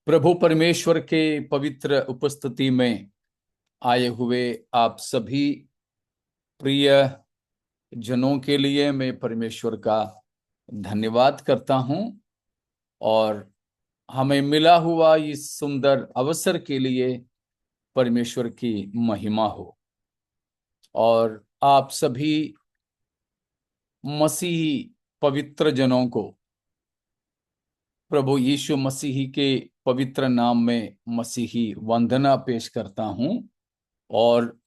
प्रभु परमेश्वर के पवित्र उपस्थिति में आए हुए आप सभी प्रिय जनों के लिए मैं परमेश्वर का धन्यवाद करता हूं और हमें मिला हुआ इस सुंदर अवसर के लिए परमेश्वर की महिमा हो। और आप सभी मसीही पवित्र जनों को प्रभु यीशु मसीही के पवित्र नाम में मसीही वंदना पेश करता हूं और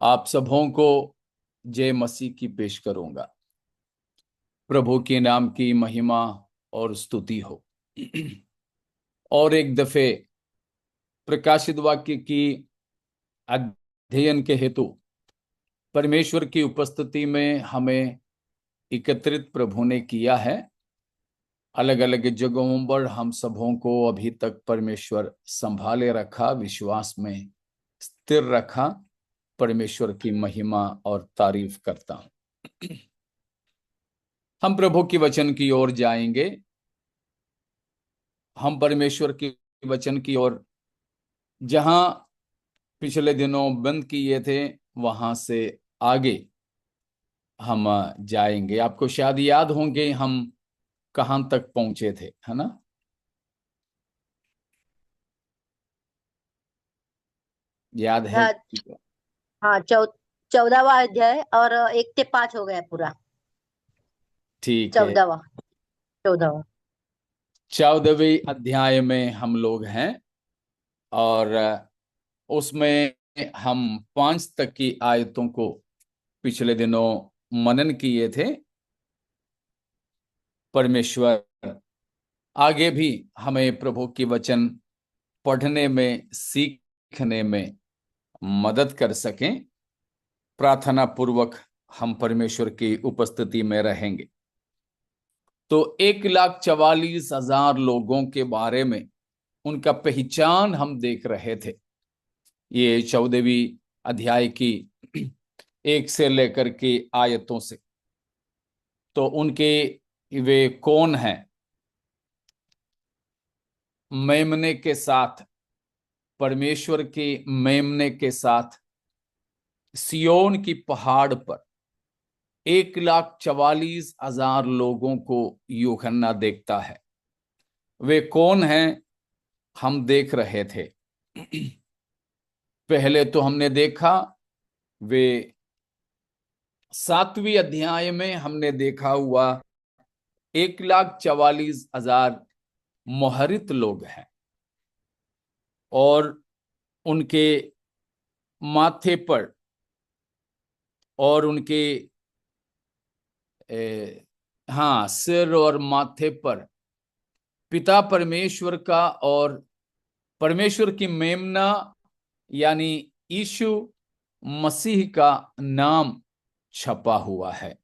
आप सबों को जय मसीह की पेश करूंगा। प्रभु के नाम की महिमा और स्तुति हो। और एक दफे प्रकाशित वाक्य की अध्ययन के हेतु परमेश्वर की उपस्थिति में हमें एकत्रित प्रभु ने किया है। अलग अलग जगहों पर हम सबों को अभी तक परमेश्वर संभाले रखा, विश्वास में स्थिर रखा। परमेश्वर की महिमा और तारीफ करता हूं। हम प्रभु की वचन की ओर जाएंगे। हम परमेश्वर की वचन की ओर जहां पिछले दिनों बंद किए थे वहां से आगे हम जाएंगे। आपको शायद याद होंगे हम कहां तक पहुंचे थे, है ना? याद है? हाँ। हाँ, 14वां अध्याय और 1 से 5 हो गया पूरा। ठीक है। 14वां। 14वां। 14वें अध्याय में हम लोग हैं और उसमें हम 5 तक की आयतों को पिछले दिनों मनन किए थे। परमेश्वर आगे भी हमें प्रभु की वचन पढ़ने में, सीखने में मदद कर सकें। प्रार्थना पूर्वक हम परमेश्वर की उपस्थिति में रहेंगे। तो 1,44,000 लोगों के बारे में उनका पहचान हम देख रहे थे। ये 14वीं अध्याय की 1 से लेकर के आयतों से। तो उनके वे कौन हैं? मेमने के साथ, परमेश्वर के मेमने के साथ सियोन की पहाड़ पर 1,44,000 लोगों को यूहन्ना देखता है। वे कौन हैं? हम देख रहे थे। पहले तो हमने देखा, वे 7वीं अध्याय में हमने देखा हुआ 1,44,000 मोहरित लोग हैं और उनके माथे पर और उनके हाँ, सिर और माथे पर पिता परमेश्वर का और परमेश्वर की मेमना यानी यीशु मसीह का नाम छपा हुआ है।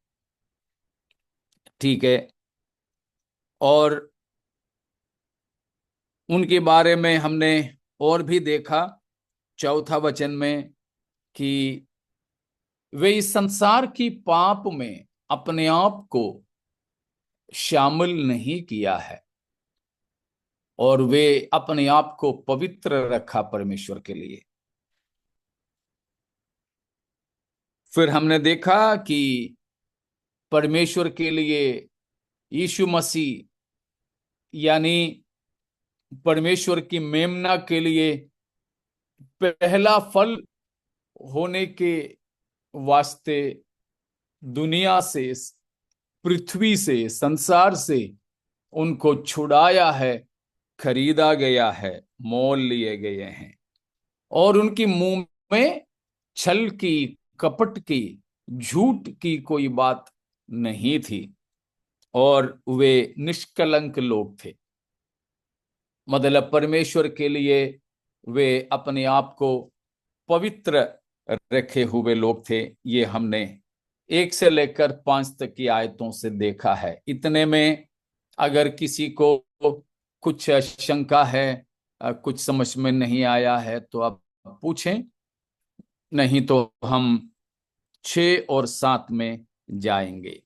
ठीक है। और उनके बारे में हमने और भी देखा 4था वचन में कि वे इस संसार की पाप में अपने आप को शामिल नहीं किया है और वे अपने आप को पवित्र रखा परमेश्वर के लिए। फिर हमने देखा कि परमेश्वर के लिए यीशु मसीह यानी परमेश्वर की मेमना के लिए पहला फल होने के वास्ते दुनिया से, पृथ्वी से, संसार से उनको छुड़ाया है, खरीदा गया है, मोल लिए गए हैं। और उनकी मुंह में छल की, कपट की, झूठ की कोई बात नहीं थी और वे निष्कलंक लोग थे। मतलब परमेश्वर के लिए वे अपने आप को पवित्र रखे हुए लोग थे। ये हमने 1 से लेकर 5 तक की आयतों से देखा है। इतने में अगर किसी को कुछ शंका है, कुछ समझ में नहीं आया है तो आप पूछें, नहीं तो हम 6 और 7 में जाएंगे।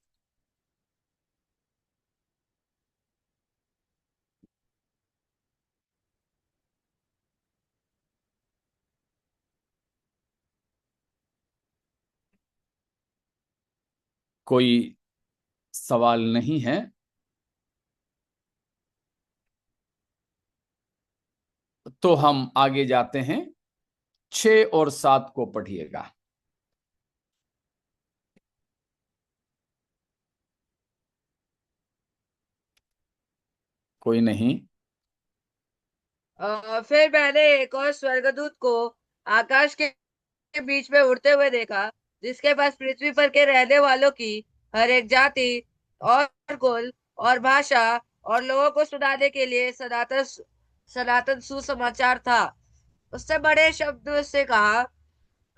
कोई सवाल नहीं है? तो हम आगे जाते हैं। 6 और 7 को पढ़िएगा। कोई नहीं। फिर मैंने एक और स्वर्गदूत को आकाश के बीच में उड़ते हुए देखा, जिसके पास पृथ्वी पर के रहने वालों की हर एक जाति और कुल और भाषा और लोगों को सुनाने के लिए सनातन सनातन सुसमाचार था। उससे बड़े शब्द से कहा,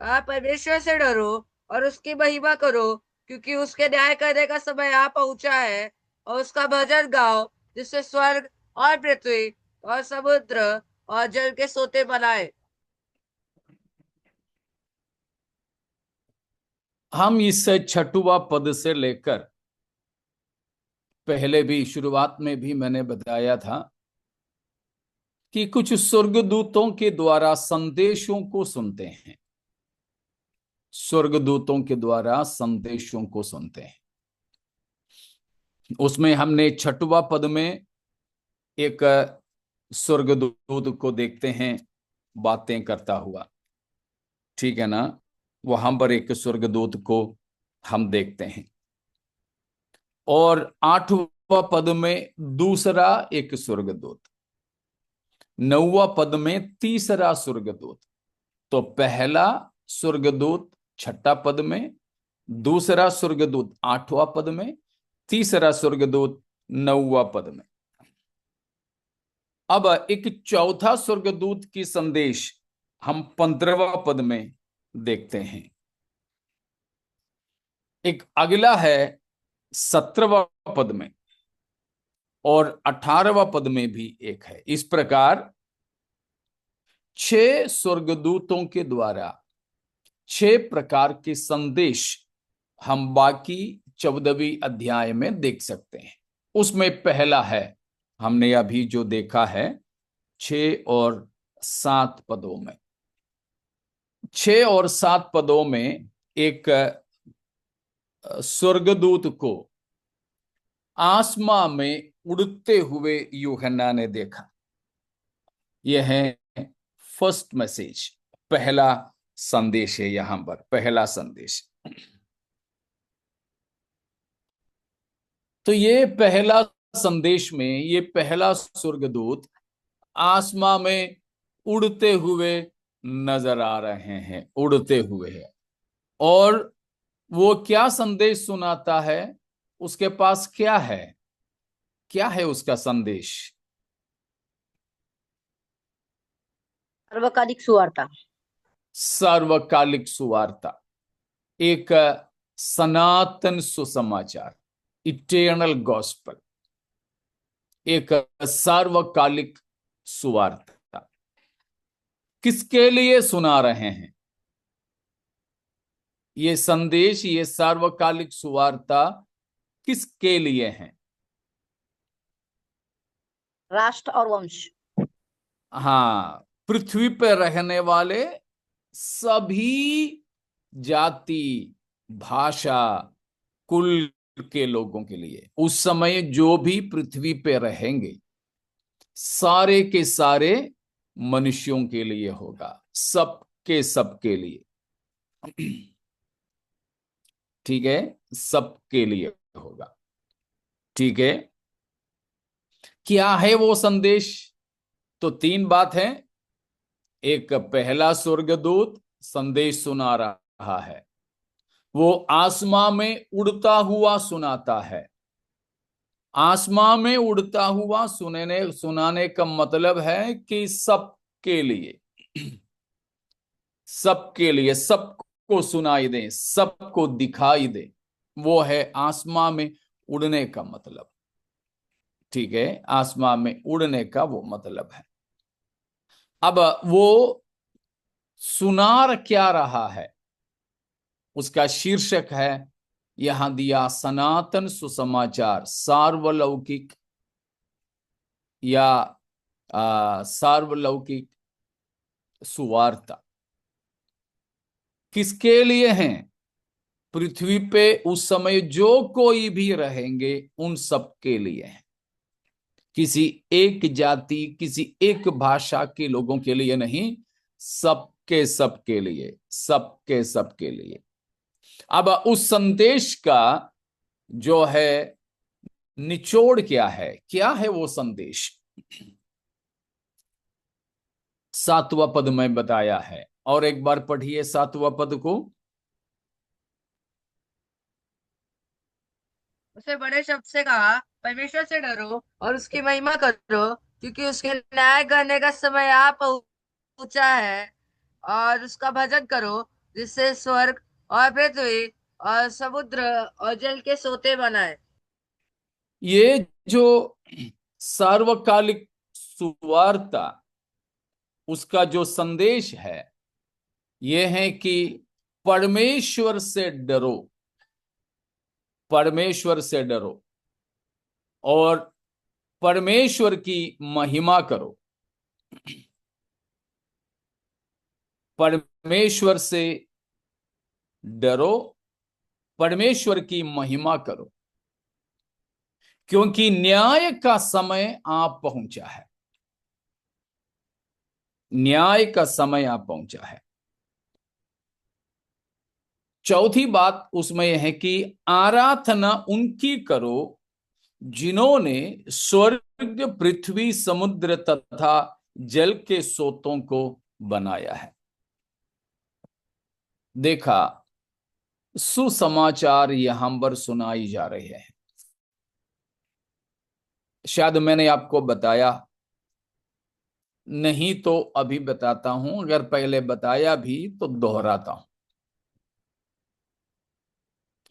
आप परमेश्वर से डरो और उसकी महिमा करो, क्योंकि उसके न्याय करने का समय आ पहुंचा है। और उसका भजन गाओ, जिससे स्वर्ग और पृथ्वी और समुद्र और जल के सोते बनाए। हम इस 6वां पद से लेकर, पहले भी शुरुआत में भी मैंने बताया था कि कुछ स्वर्गदूतों के द्वारा संदेशों को सुनते हैं। स्वर्गदूतों के द्वारा संदेशों को सुनते हैं। उसमें हमने 6वां पद में एक स्वर्गदूत को देखते हैं बातें करता हुआ, ठीक है ना? वहां पर एक स्वर्गदूत को हम देखते हैं। और 8वां पद में दूसरा एक स्वर्गदूत, 9वां पद में तीसरा स्वर्गदूत। तो पहला स्वर्गदूत 6ठा पद में, दूसरा स्वर्गदूत 8वां पद में, तीसरा स्वर्गदूत 9वां पद में। अब एक चौथा स्वर्गदूत की संदेश हम 15वां पद में देखते हैं। एक अगला है 17वां पद में, और 18वां पद में भी एक है। इस प्रकार 6 स्वर्गदूतों के द्वारा 6 प्रकार के संदेश हम बाकी 14वीं अध्याय में देख सकते हैं। उसमें पहला है, हमने अभी जो देखा है 6 और 7 पदों में। 6 और 7 पदों में एक स्वर्गदूत को आसमां में उड़ते हुए यूहन्ना ने देखा। यह है फर्स्ट मैसेज, पहला संदेश है। यहां पर पहला संदेश। तो ये पहला संदेश में ये पहला स्वर्गदूत आसमां में उड़ते हुए नजर आ रहे हैं, उड़ते हुए है। और वो क्या संदेश सुनाता है? उसके पास क्या है? क्या है उसका संदेश? सर्वकालिक सुवार्ता। सार्वकालिक सुवार्ता, एक सनातन सुसमाचार, इटर्नल गॉस्पेल, एक सार्वकालिक सुवार्ता। किसके लिए सुना रहे हैं ये संदेश? ये सार्वकालिक सुवार्ता किसके लिए है? राष्ट्र और वंश। हाँ, पृथ्वी पर रहने वाले सभी जाति, भाषा, कुल के लोगों के लिए। उस समय जो भी पृथ्वी पे रहेंगे, सारे के सारे मनुष्यों के लिए होगा, सबके सबके लिए। ठीक है, सबके लिए होगा। ठीक है, क्या है वो संदेश? तो 3 बात है। एक, पहला स्वर्गदूत संदेश सुना रहा है, वो आसमां में उड़ता हुआ सुनाता है। आसमां में उड़ता हुआ सुनाने का मतलब है कि सबके लिए, सबके लिए, सबको सुनाई दे, सबको दिखाई दे। वो है आसमां में उड़ने का मतलब। ठीक है, आसमां में उड़ने का वो मतलब है। अब वो सुनार क्या रहा है? उसका शीर्षक है यहां दिया, सनातन सुसमाचार, सार्वलौकिक या सार्वलौकिक सुवार्ता। किसके लिए हैं? पृथ्वी पे उस समय जो कोई भी रहेंगे उन सब के लिए है। किसी एक जाति, किसी एक भाषा के लोगों के लिए नहीं, सबके सबके लिए, सबके सबके लिए। अब उस संदेश का जो है निचोड़ क्या है वो संदेश? 7वां पद में बताया है, और एक बार पढ़िए 7वां पद को। उसे बड़े शब्द से कहा, परमेश्वर से डरो और उसकी महिमा करो, क्योंकि उसके न्याय करने का समय आ पहुंचा है। और उसका भजन करो, जिससे स्वर्ग और पृथ्वी और समुद्र और जल के सोते बनाए। ये जो सार्वकालिक सुवार्ता, उसका जो संदेश है, ये है कि परमेश्वर से डरो, परमेश्वर से डरो और परमेश्वर की महिमा करो। परमेश्वर से डरो, परमेश्वर की महिमा करो, क्योंकि न्याय का समय आ पहुंचा है। न्याय का समय आ पहुंचा है। चौथी बात उसमें यह है कि आराधना उनकी करो जिन्होंने स्वर्ग, पृथ्वी, समुद्र तथा जल के स्रोतों को बनाया है। देखा, सुसमाचार यहां पर सुनाई जा रहे हैं। शायद मैंने आपको बताया नहीं तो अभी बताता हूं, अगर पहले बताया भी तो दोहराता हूं।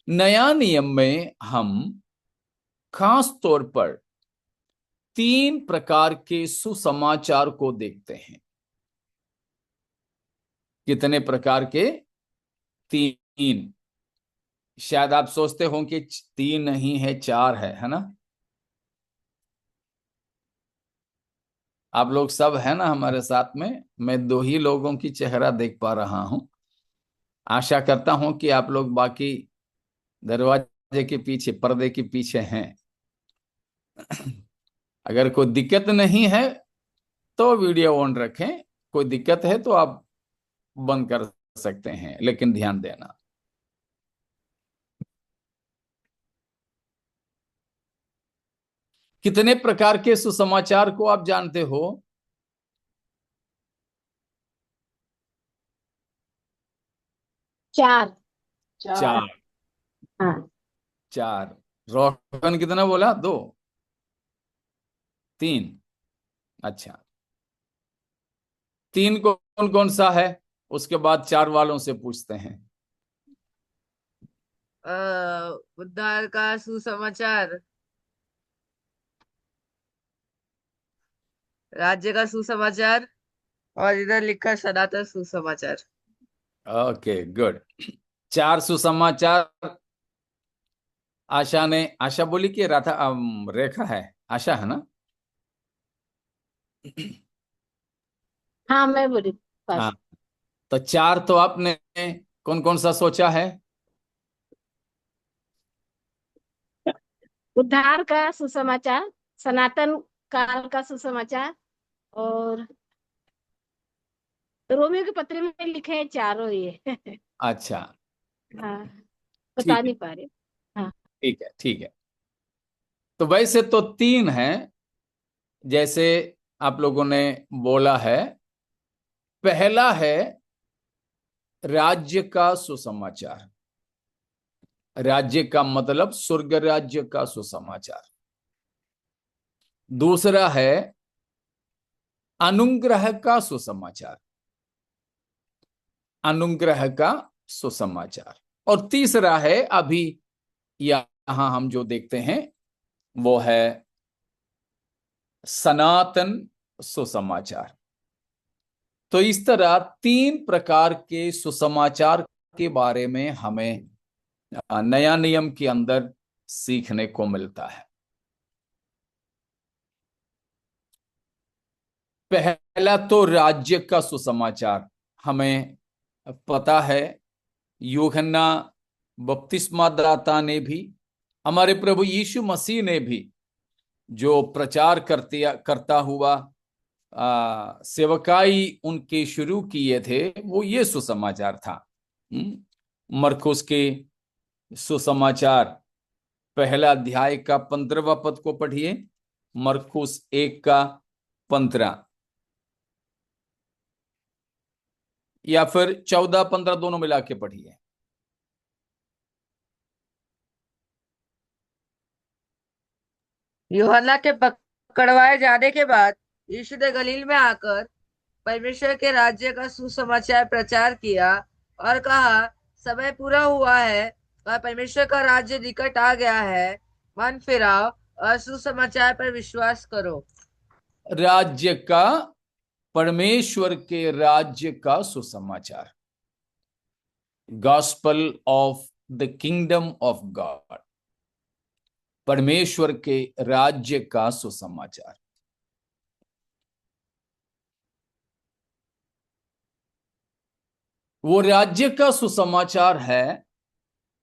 नया नियम में हम खास तौर पर 3 प्रकार के सुसमाचार को देखते हैं। कितने प्रकार के? 3। शायद आप सोचते हो कि 3 नहीं है, 4 है ना? आप लोग सब है ना हमारे साथ में? मैं 2 ही लोगों की चेहरा देख पा रहा हूं। आशा करता हूं कि आप लोग बाकी दरवाजे के पीछे, पर्दे के पीछे हैं। अगर कोई दिक्कत नहीं है तो वीडियो ऑन रखें, कोई दिक्कत है तो आप बंद कर सकते हैं, लेकिन ध्यान देना। कितने प्रकार के सुसमाचार को आप जानते हो? 4। 4। हाँ। 4। रोशन कितना बोला? 2? 3? अच्छा, 3 कौन कौन सा है? उसके बाद 4 वालों से पूछते हैं। उद्धार का सुसमाचार, राज्य का सुसमाचार, और इधर लिखा है सनातन सुसमाचार। Okay, good. 4 सुसमाचार आशा बोली कि राधा रेखा है? आशा है ना? हाँ, मैं बोली हाँ, बस। तो 4 तो आपने कौन कौन सा सोचा है? उद्धार का सुसमाचार, सनातन काल का सुसमाचार, और रोमियो के पत्र में लिखे हैं चारों ये। अच्छा, हाँ, बता ठीक है, नहीं पा रहे। हाँ। ठीक है, ठीक है। तो वैसे तो 3 है, जैसे आप लोगों ने बोला है। पहला है राज्य का सुसमाचार। राज्य का मतलब स्वर्ग राज्य का सुसमाचार। दूसरा है अनुग्रह का सुसमाचार। अनुग्रह का सुसमाचार। और तीसरा है अभी यहां हम जो देखते हैं वो है सनातन सुसमाचार। तो इस तरह 3 प्रकार के सुसमाचार के बारे में हमें नया नियम के अंदर सीखने को मिलता है। पहला तो राज्य का सुसमाचार। हमें पता है यूहन्ना बपतिस्मा दाता ने भी, हमारे प्रभु यीशु मसीह ने भी जो प्रचार करता हुआ सेवकाई उनके शुरू किए थे, वो ये सुसमाचार था। मरकुस के सुसमाचार पहला अध्याय का 15वां पद को पढ़िए, मरकुस 1:15, या फिर 14-15 दोनों मिला के पढ़िए। यूहन्ना के पकड़वाए जाने के बाद यीशु ने गलील में आकर परमेश्वर के राज्य का सुसमाचार प्रचार किया और कहा, समय पूरा हुआ है और परमेश्वर का राज्य निकट आ गया है। मन फिराओ और सुसमाचार पर विश्वास करो। राज्य का, परमेश्वर के राज्य का सुसमाचार, gospel of the kingdom of God, परमेश्वर के राज्य का सुसमाचार। वो राज्य का सुसमाचार है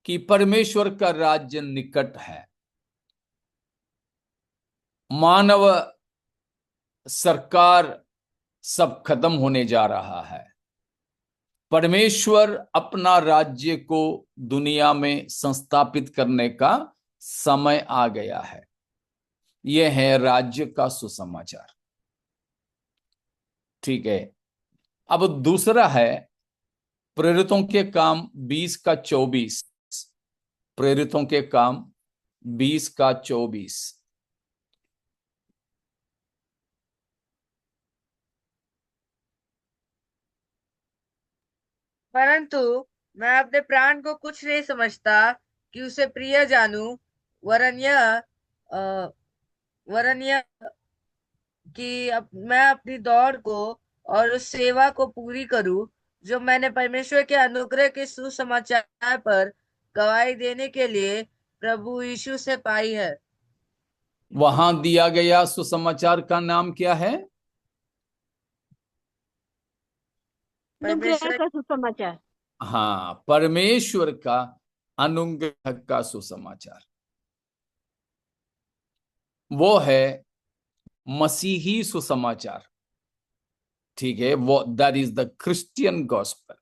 कि परमेश्वर का राज्य निकट है। मानव सरकार सब खत्म होने जा रहा है। परमेश्वर अपना राज्य को दुनिया में संस्थापित करने का समय आ गया है। यह है राज्य का सुसमाचार। ठीक है, अब दूसरा है प्रेरितों के काम 20:24, प्रेरितों के काम 20:24। परंतु मैं अपने प्राण को कुछ नहीं समझता कि उसे प्रिय जानूं, वरन यह कि मैं अपनी दौड़ को और उस सेवा को पूरी करूं जो मैंने परमेश्वर के अनुग्रह के सुसमाचार पर गवाही देने के लिए प्रभु यीशु से पाई है। वहां दिया गया सुसमाचार का नाम क्या है? अनुग्रह परमेश्वर का सुसमाचार। हाँ, परमेश्वर का अनुग्रह का सुसमाचार, वो है मसीही सुसमाचार। ठीक है, वो that is the Christian gospel.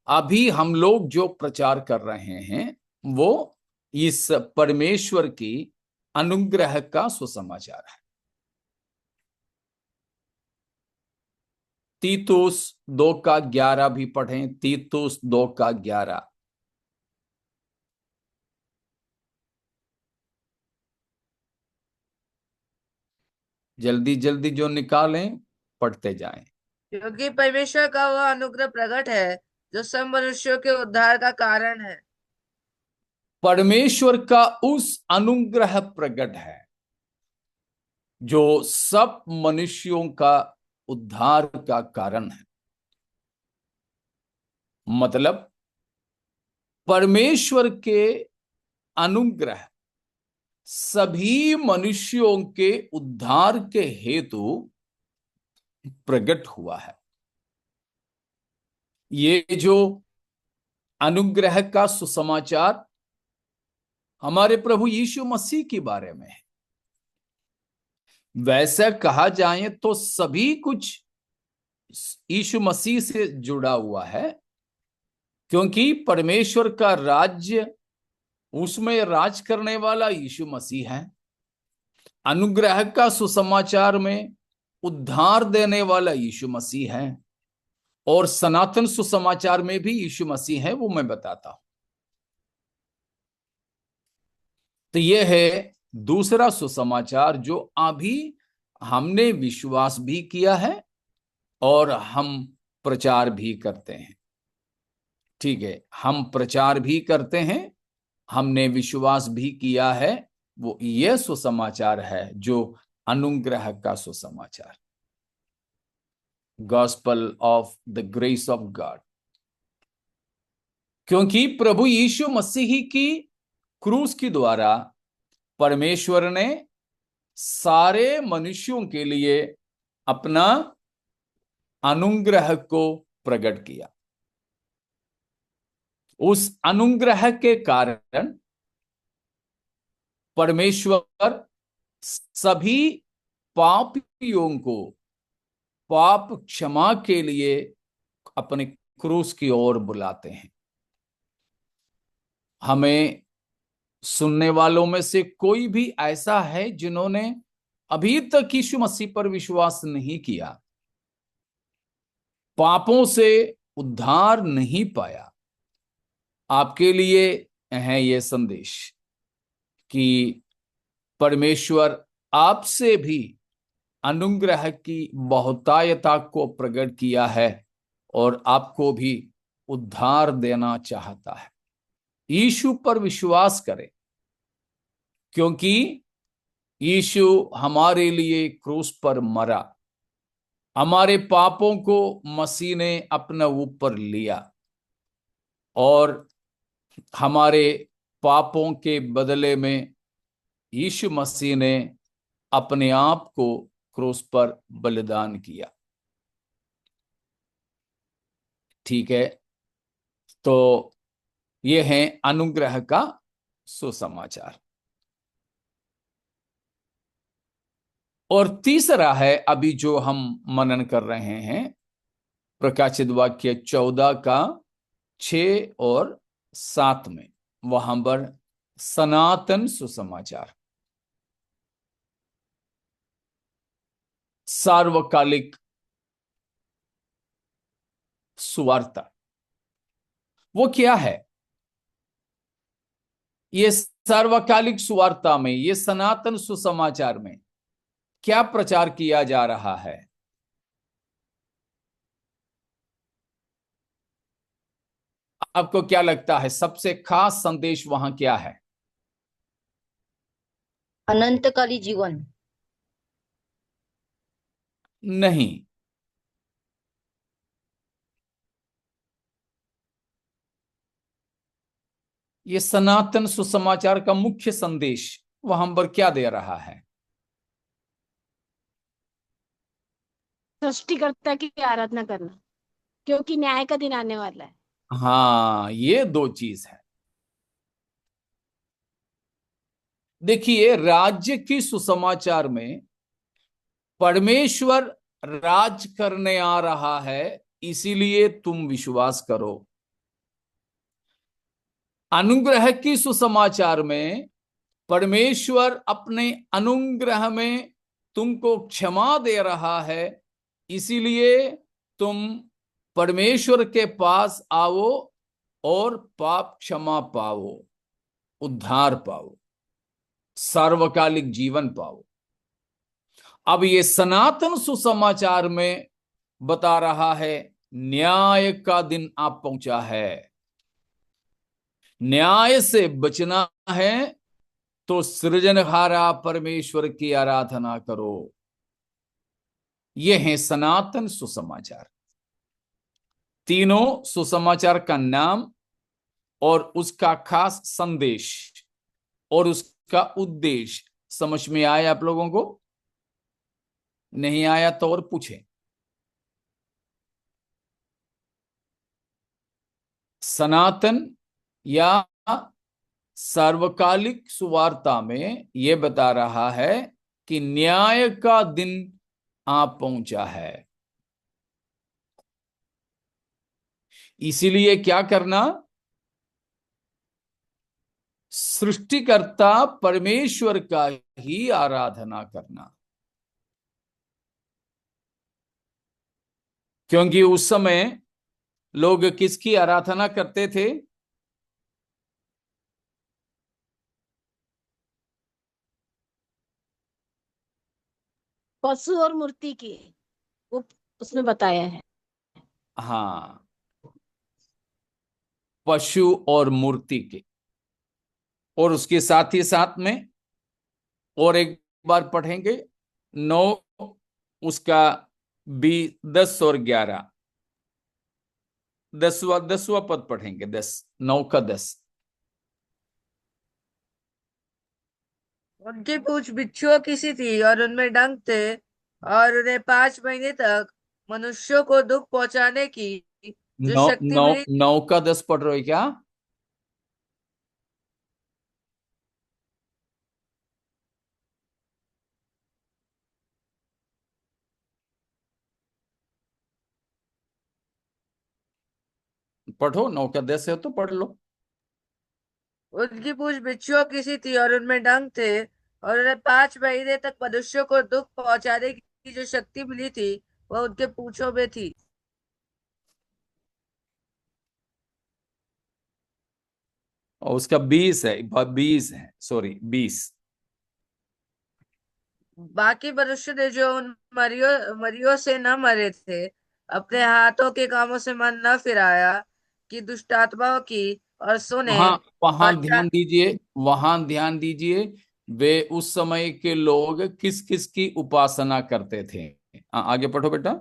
अभी हम लोग जो प्रचार कर रहे हैं वो इस परमेश्वर की अनुग्रह का सुसमाचार है। तीतुस 2:11 भी पढ़ें, तीतुस 2:11। जल्दी जल्दी जो निकालें पढ़ते जाएं। क्योंकि परमेश्वर का वह अनुग्रह प्रकट है जो सब मनुष्यों के उद्धार का कारण है। परमेश्वर का उस अनुग्रह प्रकट है जो सब मनुष्यों का उद्धार का कारण है। मतलब परमेश्वर के अनुग्रह सभी मनुष्यों के उद्धार के हेतु प्रकट हुआ है। ये जो अनुग्रह का सुसमाचार हमारे प्रभु यीशु मसीह के बारे में है। वैसे कहा जाए तो सभी कुछ यीशु मसीह से जुड़ा हुआ है, क्योंकि परमेश्वर का राज्य, उसमें राज करने वाला यीशु मसीह है। अनुग्रह का सुसमाचार में उद्धार देने वाला यीशु मसीह है, और सनातन सुसमाचार में भी यीशु मसीह है, वो मैं बताता हूं। तो यह है दूसरा सुसमाचार जो अभी हमने विश्वास भी किया है और हम प्रचार भी करते हैं। ठीक है, हम प्रचार भी करते हैं, हमने विश्वास भी किया है। वो यह सुसमाचार है जो अनुग्रह का सुसमाचार, gospel of the grace of God. क्योंकि प्रभु यीशु मसीह की क्रूस के द्वारा परमेश्वर ने सारे मनुष्यों के लिए अपना अनुग्रह को प्रकट किया। उस अनुग्रह के कारण परमेश्वर सभी पापियों को पाप क्षमा के लिए अपने क्रूस की ओर बुलाते हैं। हमें सुनने वालों में से कोई भी ऐसा है जिन्होंने अभी तक यीशु मसीह पर विश्वास नहीं किया, पापों से उद्धार नहीं पाया, आपके लिए है यह संदेश कि परमेश्वर आपसे भी अनुग्रह की बहुतायता को प्रकट किया है और आपको भी उद्धार देना चाहता है। यीशु पर विश्वास करें, क्योंकि यीशु हमारे लिए क्रूस पर मरा, हमारे पापों को मसीह ने अपने ऊपर लिया और हमारे पापों के बदले में यीशु मसीह ने अपने आप को क्रूस पर बलिदान किया। ठीक है, तो ये है अनुग्रह का सुसमाचार। और तीसरा है अभी जो हम मनन कर रहे हैं, प्रकाशित वाक्य 14 का 6 और 7 में, वहां पर सनातन सुसमाचार, सार्वकालिक सुवार्ता, वो क्या है? ये सार्वकालिक सुवार्ता में, ये सनातन सुसमाचार में क्या प्रचार किया जा रहा है? आपको क्या लगता है सबसे खास संदेश वहां क्या है? अनंतकाली जीवन। नहीं, ये सनातन सुसमाचार का मुख्य संदेश वहां पर क्या दे रहा है? सृष्टिकर्ता की आराधना करना, क्योंकि न्याय का दिन आने वाला है। हाँ, ये दो चीज है। देखिए, राज्य की सुसमाचार में परमेश्वर राज करने आ रहा है, इसीलिए तुम विश्वास करो। अनुग्रह की सुसमाचार में परमेश्वर अपने अनुग्रह में तुमको क्षमा दे रहा है, इसीलिए तुम परमेश्वर के पास आओ और पाप क्षमा पाओ, उद्धार पाओ, सार्वकालिक जीवन पाओ। अब ये सनातन सुसमाचार में बता रहा है न्याय का दिन आप पहुंचा है, न्याय से बचना है तो सृजनहारा परमेश्वर की आराधना करो। यह है सनातन सुसमाचार। तीनों सुसमाचार का नाम और उसका खास संदेश और उसका उद्देश्य समझ में आया आप लोगों को? नहीं आया तो और पूछें। सनातन या सार्वकालिक सुवार्ता में यह बता रहा है कि न्याय का दिन आ पहुंचा है, इसीलिए क्या करना? सृष्टिकर्ता परमेश्वर का ही आराधना करना, क्योंकि उस समय लोग किसकी आराधना करते थे? पशु और मूर्ति की, वो उसमें बताया है। हाँ, पशु और मूर्ति के। और उसके साथ ही साथ में और एक बार पढ़ेंगे 9 उसका 10 और 11, 10वां पद पढ़ेंगे, 9 का 10। उनकी पूंछ बिच्छुओं की सी थी और उनमें डंक थे, और उन्हें 5 महीने तक मनुष्यों को दुख पहुंचाने की जो 9 शक्ति 9 मिली 9 का 10 पढ़ रहे हो क्या? पढ़ो, 9 का 10 है तो पढ़ लो। उनकी पूंछ बिच्छुओं की सी थी और उनमें डंक थे, और उन्हें 5 महीने तक मनुष्यों को दुख पहुंचाने की जो शक्ति मिली थी वह उनके पूंछों में थी। और उसका 20 है, 20 है, सॉरी 20। बाकी मनुष्य ने जो उन मरियो मरियो से न मरे थे, अपने हाथों के कामों से मन न फिराया कि दुष्ट आत्माओं की, और सुने वहां वहां और ध्यान दीजिए, वहां ध्यान दीजिए। वे उस समय के लोग किस किस की उपासना करते थे? आगे पढ़ो बेटा।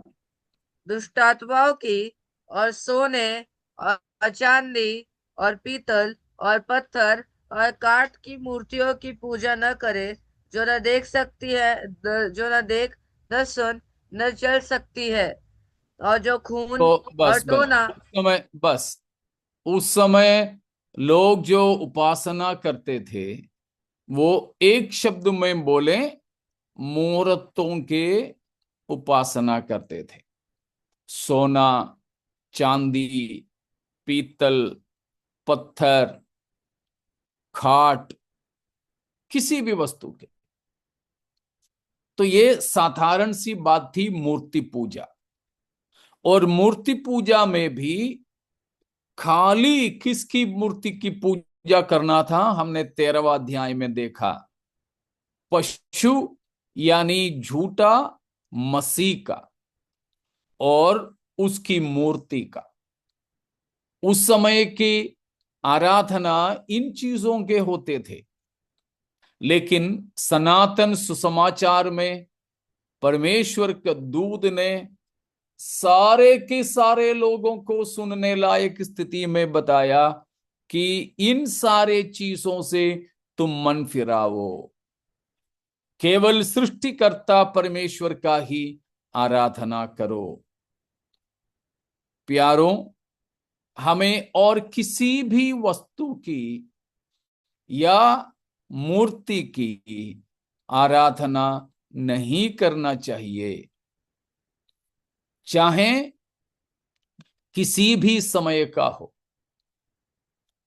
दुष्ट आत्माओं की, और सोने और चांदी और पीतल और पत्थर और काठ की मूर्तियों की पूजा न करे, जो न देख सकती है, जो न देख, न सुन, न चल सकती है, और जो खून तो और बस बस टोना। उस समय लोग जो उपासना करते थे वो एक शब्द में बोले, मूर्तों के उपासना करते थे। सोना, चांदी, पीतल, पत्थर, खाट, किसी भी वस्तु के। तो ये साधारण सी बात थी मूर्ति पूजा। और मूर्ति पूजा में भी खाली किसकी मूर्ति की पूजा करना था? हमने 13वां अध्याय में देखा, पशु यानी झूठा मसीह का और उसकी मूर्ति का। उस समय की आराधना इन चीजों के होते थे, लेकिन सनातन सुसमाचार में परमेश्वर के दूत ने सारे के सारे लोगों को सुनने लायक स्थिति में बताया कि इन सारे चीजों से तुम मन फिराओ, केवल सृष्टिकर्ता परमेश्वर का ही आराधना करो। प्यारों, हमें और किसी भी वस्तु की या मूर्ति की आराधना नहीं करना चाहिए, चाहे किसी भी समय का हो।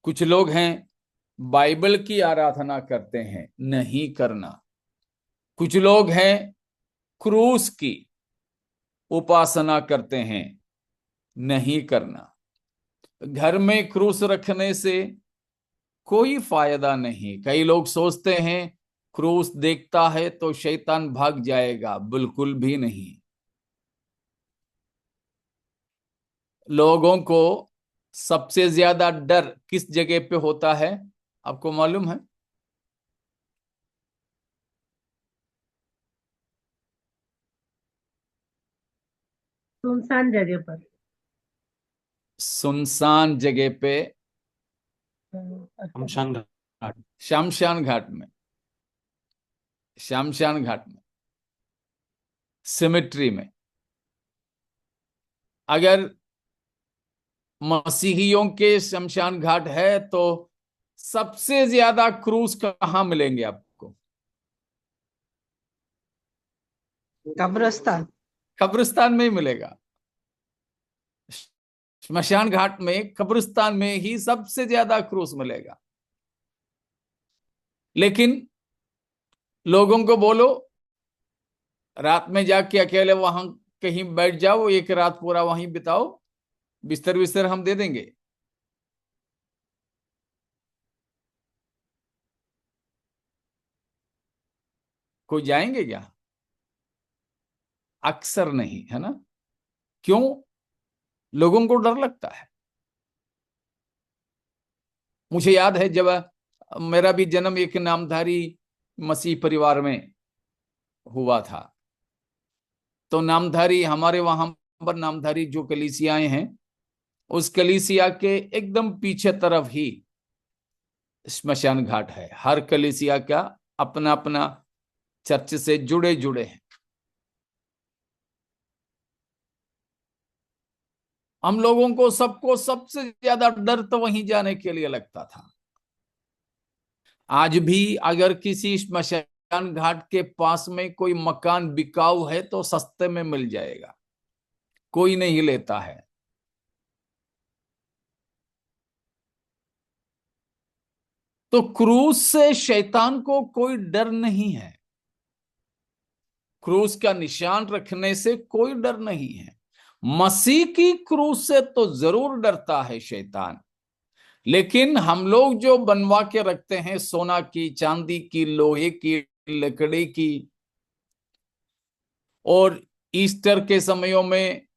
कुछ लोग हैं बाइबल की आराधना करते हैं, नहीं करना। कुछ लोग हैं क्रूस की उपासना करते हैं, नहीं करना। घर में क्रूस रखने से कोई फायदा नहीं। कई लोग सोचते हैं क्रूस देखता है तो शैतान भाग जाएगा, बिल्कुल भी नहीं। लोगों को सबसे ज्यादा डर किस जगह पे होता है, आपको मालूम है? सुनसान जगह पर। सुनसान जगह पे, अच्छा। शमशान घाट। शमशान घाट में, शमशान घाट में, सिमेट्री में। अगर मसीहियों के शमशान घाट है तो सबसे ज्यादा क्रूस कहां मिलेंगे आपको? कब्रिस्तान। कब्रिस्तान में ही मिलेगा। श्मशान घाट में, कब्रिस्तान में ही सबसे ज्यादा क्रूस मिलेगा। लेकिन लोगों को बोलो रात में जाके अकेले वहां कहीं बैठ जाओ, एक रात पूरा वहीं बिताओ, बिस्तर बिस्तर हम दे देंगे। कोई जाएंगे क्या? अक्सर नहीं, है ना? क्यों? लोगों को डर लगता है। मुझे याद है जब मेरा भी जन्म एक नामधारी मसीह परिवार में हुआ था, तो नामधारी हमारे वहां पर नामधारी जो कलीसियाएं हैं, उस कलीसिया के एकदम पीछे तरफ ही श्मशान घाट है। हर कलीसिया का अपना अपना चर्च से जुड़े जुड़े हैं। हम लोगों को सबको सबसे ज्यादा डर तो वहीं जाने के लिए लगता था। आज भी अगर किसी श्मशान घाट के पास में कोई मकान बिकाऊ है तो सस्ते में मिल जाएगा, कोई नहीं लेता है। तो क्रूस से शैतान को कोई डर नहीं है, क्रूस का निशान रखने से कोई डर नहीं है। मसीह की क्रूस से तो जरूर डरता है शैतान। लेकिन हम लोग जो बनवा के रखते हैं सोना की, चांदी की, लोहे की, लकड़ी की, और ईस्टर के समयों में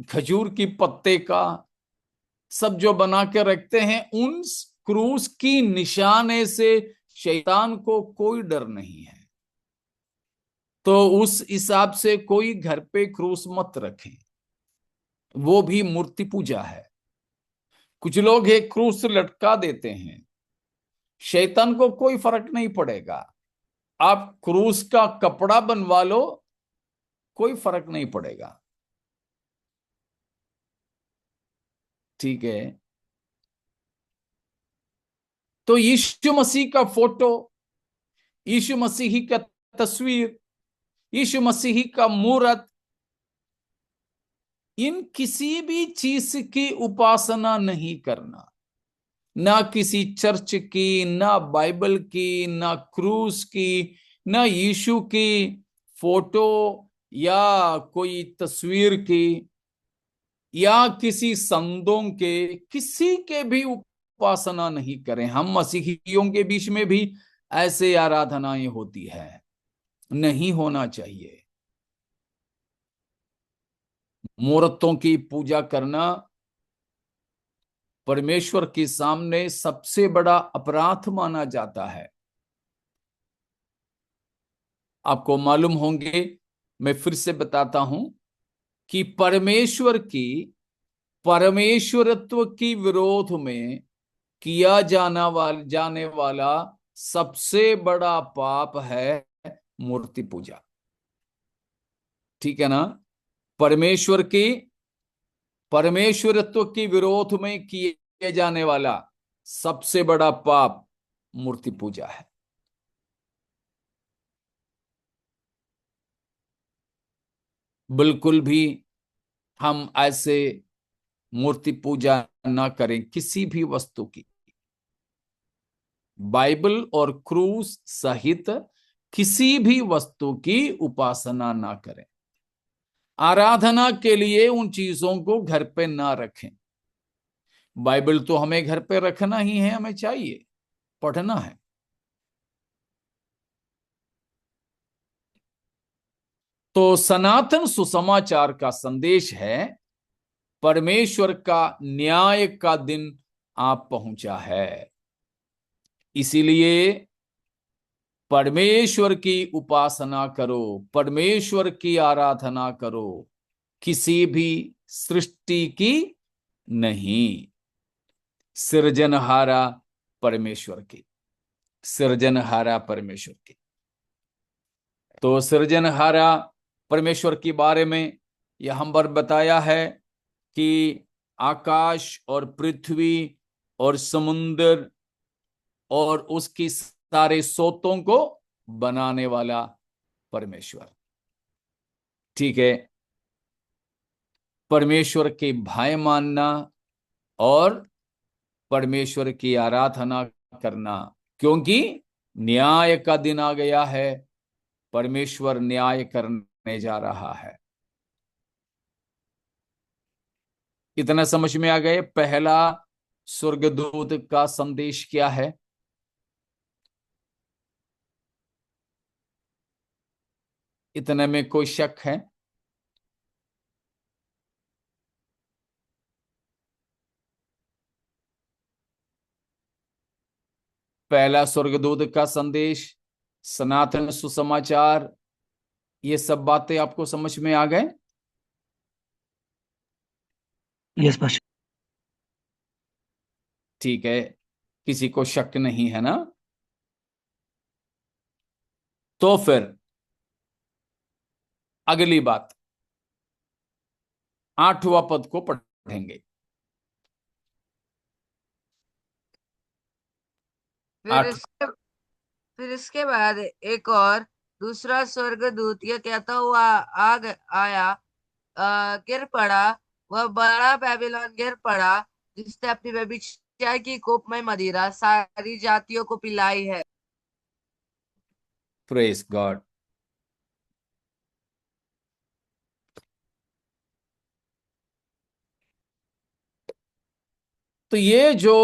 खजूर की पत्ते का, सब जो बना के रखते हैं, उन क्रूस की निशाने से शैतान को कोई डर नहीं है। तो उस हिसाब से कोई घर पे क्रूस मत रखें, वो भी मूर्ति पूजा है। कुछ लोग एक क्रूस लटका देते हैं, शैतान को कोई फर्क नहीं पड़ेगा। आप क्रूस का कपड़ा बनवा लो, कोई फर्क नहीं पड़ेगा। ठीक है। तो यीशु मसीह का फोटो, यीशु मसीह का तस्वीर, यीशु मसीह का मूर्त, इन किसी भी चीज की उपासना नहीं करना। ना किसी चर्च की, ना बाइबल की, ना क्रूस की, ना यीशु की फोटो या कोई तस्वीर की, या किसी संतों के, किसी के भी उपासना नहीं करें। हम मसीहियों के बीच में भी ऐसे आराधनाएं होती है, नहीं होना चाहिए। मूर्तों की पूजा करना परमेश्वर के सामने सबसे बड़ा अपराध माना जाता है। आपको मालूम होंगे, मैं फिर से बताता हूं कि परमेश्वरत्व की विरोध में किया जाने वाला सबसे बड़ा पाप है मूर्ति पूजा। ठीक है ना? परमेश्वरत्व की विरोध में किए जाने वाला सबसे बड़ा पाप मूर्ति पूजा है। बिल्कुल भी हम ऐसे मूर्ति पूजा ना करें किसी भी वस्तु की। बाइबल और क्रूस सहित किसी भी वस्तु की उपासना ना करें। आराधना के लिए उन चीजों को घर पे ना रखें। बाइबल तो हमें घर पे रखना ही है, हमें चाहिए, पढ़ना है। तो सनातन सुसमाचार का संदेश है, परमेश्वर का न्याय का दिन आप पहुंचा है। इसीलिए परमेश्वर की उपासना करो, परमेश्वर की आराधना करो, किसी भी सृष्टि की नहीं, सृजनहारा परमेश्वर की, सृजनहारा परमेश्वर की। तो सृजनहारा परमेश्वर के बारे में यह हम पर बताया है कि आकाश और पृथ्वी और समुद्र और उसकी सारे सोतों को बनाने वाला परमेश्वर। ठीक है। परमेश्वर के भय मानना और परमेश्वर की आराधना करना, क्योंकि न्याय का दिन आ गया है, परमेश्वर न्याय करने जा रहा है। इतना समझ में आ गए? पहला स्वर्गदूत का संदेश क्या है? इतने में कोई शक है? पहला स्वर्गदूत का संदेश, सनातन सुसमाचार, ये सब बातें आपको समझ में आ गए? Yes pastor. ठीक है, किसी को शक नहीं है ना? तो फिर अगली बात, 8वां पद को पढ़ेंगे। फिर इसके बाद एक और दूसरा स्वर्गदूत यह कहता हुआ आया, गिर पड़ा, वह बड़ा बेबीलोन गिर पड़ा, जिसने अपनी क्या की कोपमय मदिरा सारी जातियों को पिलाई है। Praise God. तो ये जो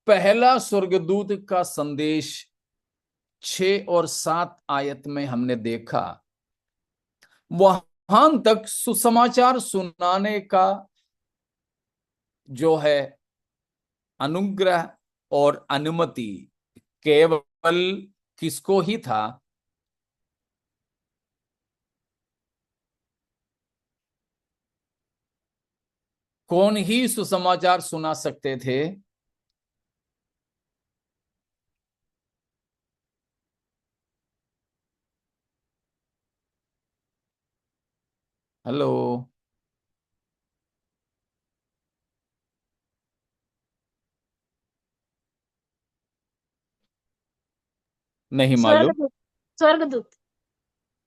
पहला स्वर्गदूत का संदेश 6 और 7 आयत में हमने देखा, वहां तक सुसमाचार सुनाने का जो है अनुग्रह और अनुमति केवल किसको ही था? कौन ही सुसमाचार सुना सकते थे? हेलो, नहीं मालूम? स्वर्गदूत। स्वर्गदूत।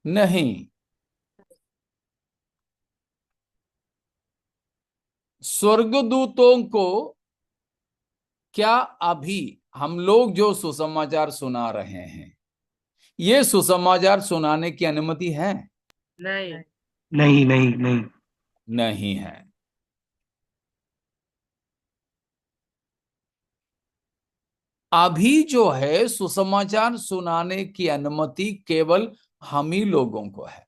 नहीं, स्वर्गदूतों को क्या अभी हम लोग जो सुसमाचार सुना रहे हैं, ये सुसमाचार सुनाने की अनुमति है? नहीं। नहीं नहीं नहीं। नहीं है। अभी जो है सुसमाचार सुनाने की अनुमति केवल हम ही लोगों को है।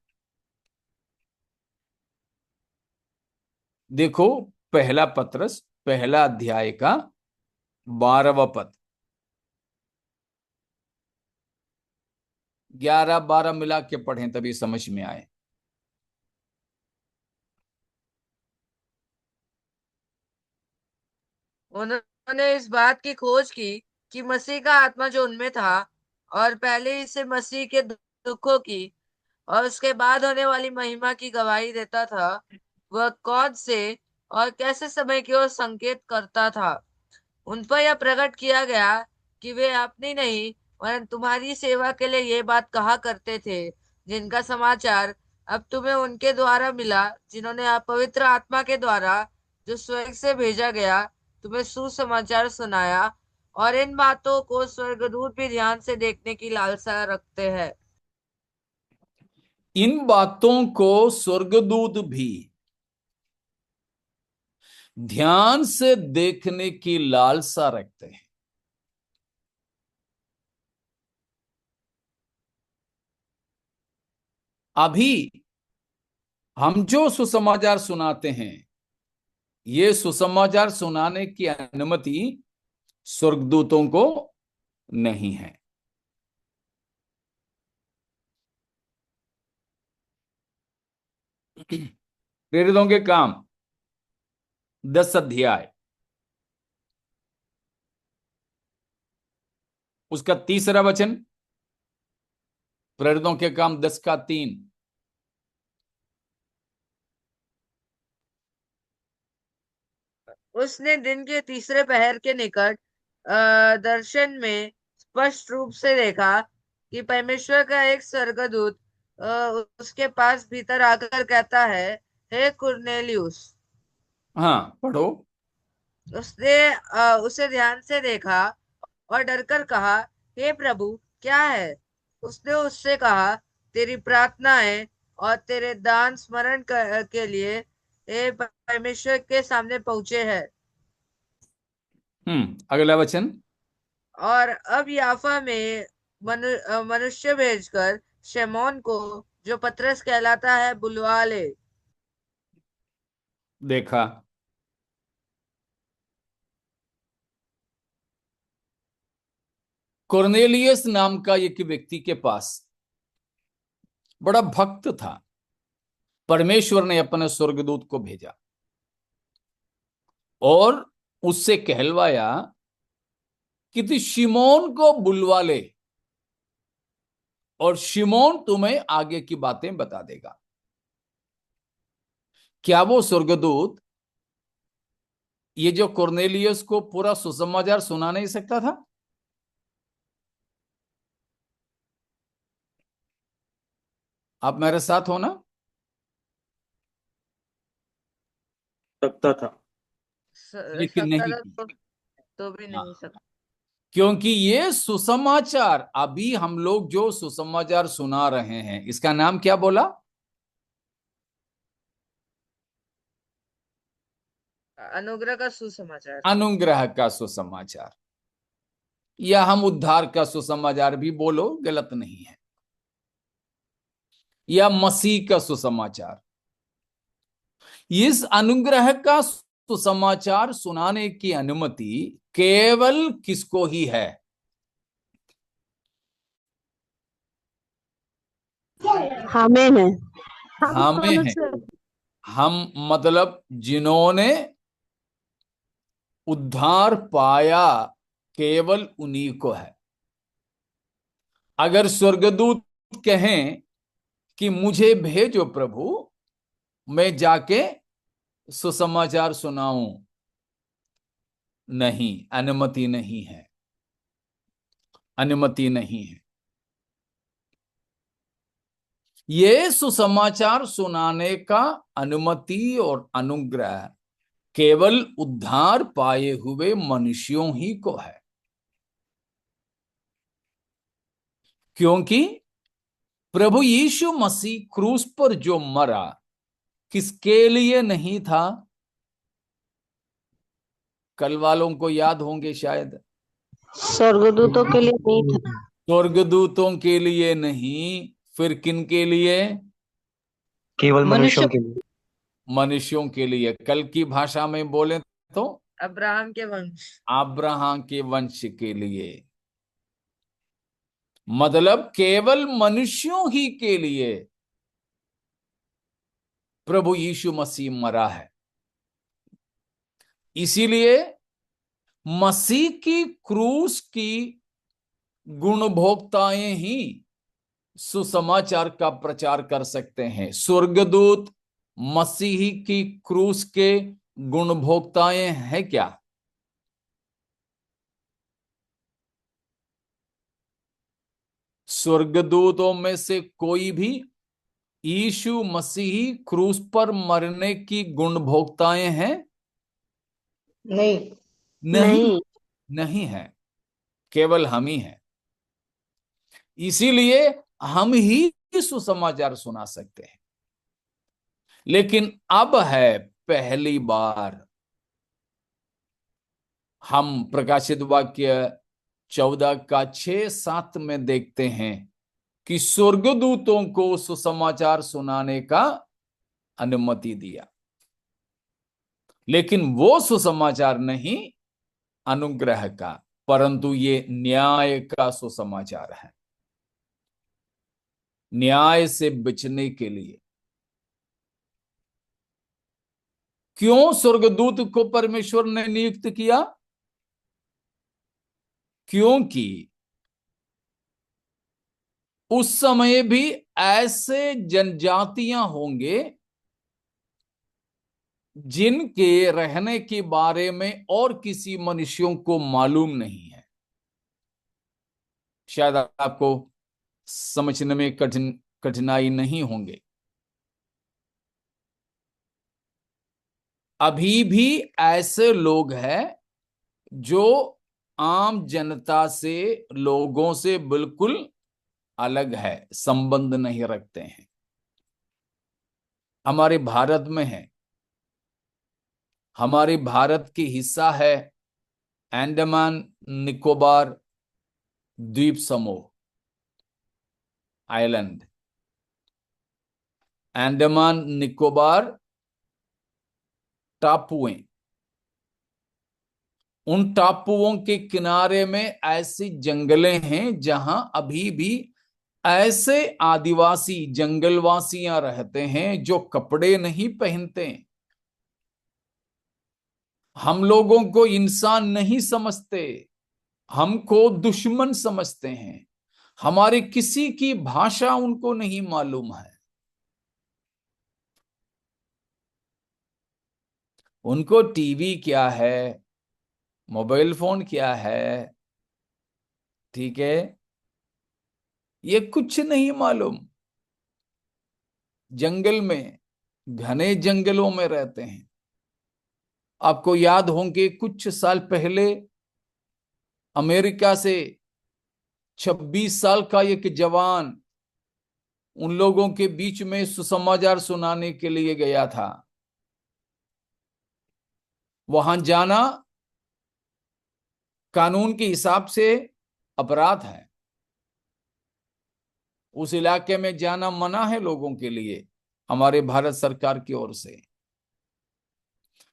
देखो, पहला पत्रस पहला अध्याय का 12वां पद, 11-12 मिला के पढ़ें तभी समझ में आए। उन्होंने इस बात की खोज की कि मसीह का आत्मा जो उनमें था और पहले ही से मसीह के दुखों की और उसके बाद होने वाली महिमा की गवाही देता था, वह कौन से और कैसे समय की ओर संकेत करता था। उन पर यह प्रकट किया गया कि वे अपनी नहीं वरन तुम्हारी सेवा के लिए ये बात कहा करते थे, जिनका समाचार अब तुम्हें उनके द्वारा मिला, जिन्होंने आप पवित्र आत्मा के द्वारा जो स्वर्ग से भेजा गया तुम्हें सुसमाचार सुनाया। और इन बातों को स्वर्गदूत भी ध्यान से देखने की लालसा रखते हैं। इन बातों को स्वर्गदूत भी ध्यान से देखने की लालसा रखते हैं। अभी हम जो सुसमाचार सुनाते हैं, ये सुसमाचार सुनाने की अनुमति स्वर्गदूतों को नहीं है। प्रेरितों के काम 10 अध्याय, उसका 3रा वचन, प्रेरितों के काम 10 का 3। उसने दिन के तीसरे पहर के निकट दर्शन में स्पष्ट रूप से देखा कि परमेश्वर का एक स्वर्गदूत उसके पास भीतर आकर कहता है, हे कुरनेलियुस। हाँ, पढ़ो। उसने उसे ध्यान से देखा और डरकर कहा, हे प्रभु, क्या है? उसने उससे कहा, तेरी प्रार्थनाएं और तेरे दान स्मरण के लिए हे परमेश्वर के सामने पहुंचे हैं। अगला वचन। और अब याफा में मनुष्य भेजकर शमौन को, जो पतरस कहलाता है, बुलवा ले। देखा, कुरनेलियस नाम का एक व्यक्ति के पास बड़ा भक्त था। परमेश्वर ने अपने स्वर्गदूत को भेजा और उससे कहलवाया कि तू शिमोन को बुलवा ले और शिमोन तुम्हें आगे की बातें बता देगा। क्या वो स्वर्गदूत ये जो कुरनेलियस को पूरा सुसमाचार सुना नहीं सकता था? आप मेरे साथ हो ना? सकता था। लेकिन सकता नहीं था किया। तो भी हाँ, नहीं सकता। क्योंकि ये सुसमाचार, अभी हम लोग जो सुसमाचार सुना रहे हैं, इसका नाम क्या बोला? अनुग्रह का सुसमाचार। अनुग्रह का सुसमाचार, या हम उद्धार का सुसमाचार भी बोलो, गलत नहीं है, या मसीह का सुसमाचार। इस अनुग्रह का सुसमाचार सुनाने की अनुमति केवल किसको ही है? हमें है। हमें है। हम मतलब जिन्होंने उद्धार पाया, केवल उन्हीं को है। अगर स्वर्गदूत कहें कि मुझे भेजो प्रभु, मैं जाके सुसमाचार सुनाऊं, नहीं, अनुमति नहीं है, अनुमति नहीं है। ये सुसमाचार सुनाने का अनुमति और अनुग्रह केवल उद्धार पाए हुए मनुष्यों ही को है। क्योंकि प्रभु यीशु मसीह क्रूस पर जो मरा, किसके लिए नहीं था? कल वालों को याद होंगे शायद। स्वर्गदूतों के लिए नहीं था। स्वर्गदूतों के लिए नहीं, फिर किन के लिए? केवल मनुष्यों मनुष्य के लिए। मनुष्यों के लिए। कल की भाषा में बोले तो अब्राहम के वंश। अब्राहम के वंश के लिए। मतलब केवल मनुष्यों ही के लिए प्रभु यीशु मसीह मरा है। इसीलिए मसीह की क्रूस की गुणभोक्ताएं ही सुसमाचार का प्रचार कर सकते हैं। स्वर्गदूत मसीही की क्रूस के गुणभोक्ताएं हैं क्या? स्वर्गदूतों में से कोई भी यीशु मसीही क्रूस पर मरने की गुणभोक्ताएं हैं? नहीं। नहीं, नहीं। नहीं है, केवल हम ही हैं। इसीलिए हम ही सुसमाचार सुना सकते हैं। लेकिन अब है पहली बार हम प्रकाशित वाक्य 14 का 6-7 में देखते हैं कि स्वर्गदूतों को सुसमाचार सुनाने का अनुमति दिया। लेकिन वो सुसमाचार नहीं अनुग्रह का, परंतु ये न्याय का सुसमाचार है। न्याय से बचने के लिए। क्यों स्वर्गदूत को परमेश्वर ने नियुक्त किया? क्योंकि उस समय भी ऐसे जनजातियां होंगे जिनके रहने के बारे में और किसी मनुष्यों को मालूम नहीं है। शायद आपको समझने में कठिनाई नहीं होंगे। अभी भी ऐसे लोग हैं जो आम जनता से, लोगों से बिल्कुल अलग है, संबंध नहीं रखते हैं। हमारे भारत में है। हमारे भारत की हिस्सा है अंडमान निकोबार द्वीप समूह, आइलैंड। अंडमान निकोबार टापुएं। उन टापुओं के किनारे में ऐसी जंगलें हैं जहां अभी भी ऐसे आदिवासी जंगलवासियां रहते हैं जो कपड़े नहीं पहनते। हम लोगों को इंसान नहीं समझते, हमको दुश्मन समझते हैं। हमारी किसी की भाषा उनको नहीं मालूम है। उनको टीवी क्या है, मोबाइल फोन क्या है, ठीक है, ये कुछ नहीं मालूम। जंगल में, घने जंगलों में रहते हैं। आपको याद होंगे कुछ साल पहले अमेरिका से 26 साल का एक जवान उन लोगों के बीच में सुसमाचार सुनाने के लिए गया था। वहां जाना कानून के हिसाब से अपराध है। उस इलाके में जाना मना है लोगों के लिए हमारे भारत सरकार की ओर से।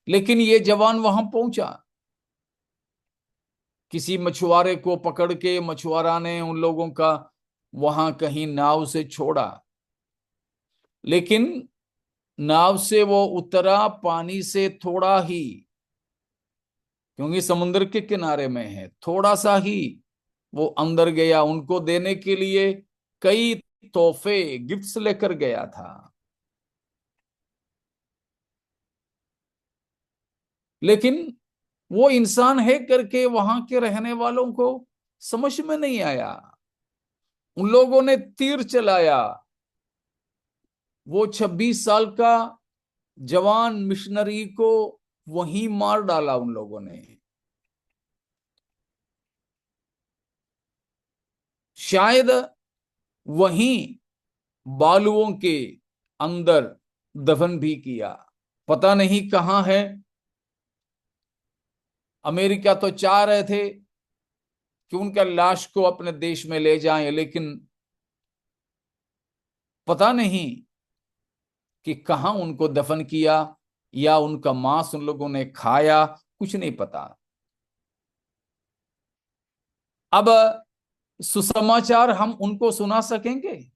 लेकिन ये जवान वहां पहुंचा, किसी मछुआरे को पकड़ के मछुआरा ने उन लोगों का वहां कहीं नाव से छोड़ा। लेकिन नाव से वो उतरा पानी से थोड़ा ही, क्योंकि समुद्र के किनारे में है, थोड़ा सा ही वो अंदर गया। उनको देने के लिए कई तोहफे गिफ्ट्स लेकर गया था। लेकिन वो इंसान है करके वहां के रहने वालों को समझ में नहीं आया। उन लोगों ने तीर चलाया। वो 26 साल का जवान मिशनरी को वहीं मार डाला उन लोगों ने। शायद वहीं बालुओं के अंदर दफन भी किया, पता नहीं कहां है। अमेरिका तो चाह रहे थे कि उनका लाश को अपने देश में ले जाएं, लेकिन पता नहीं कि कहां उनको दफन किया या उनका मांस उन लोगों ने खाया, कुछ नहीं पता। अब सुसमाचार हम उनको सुना सकेंगे?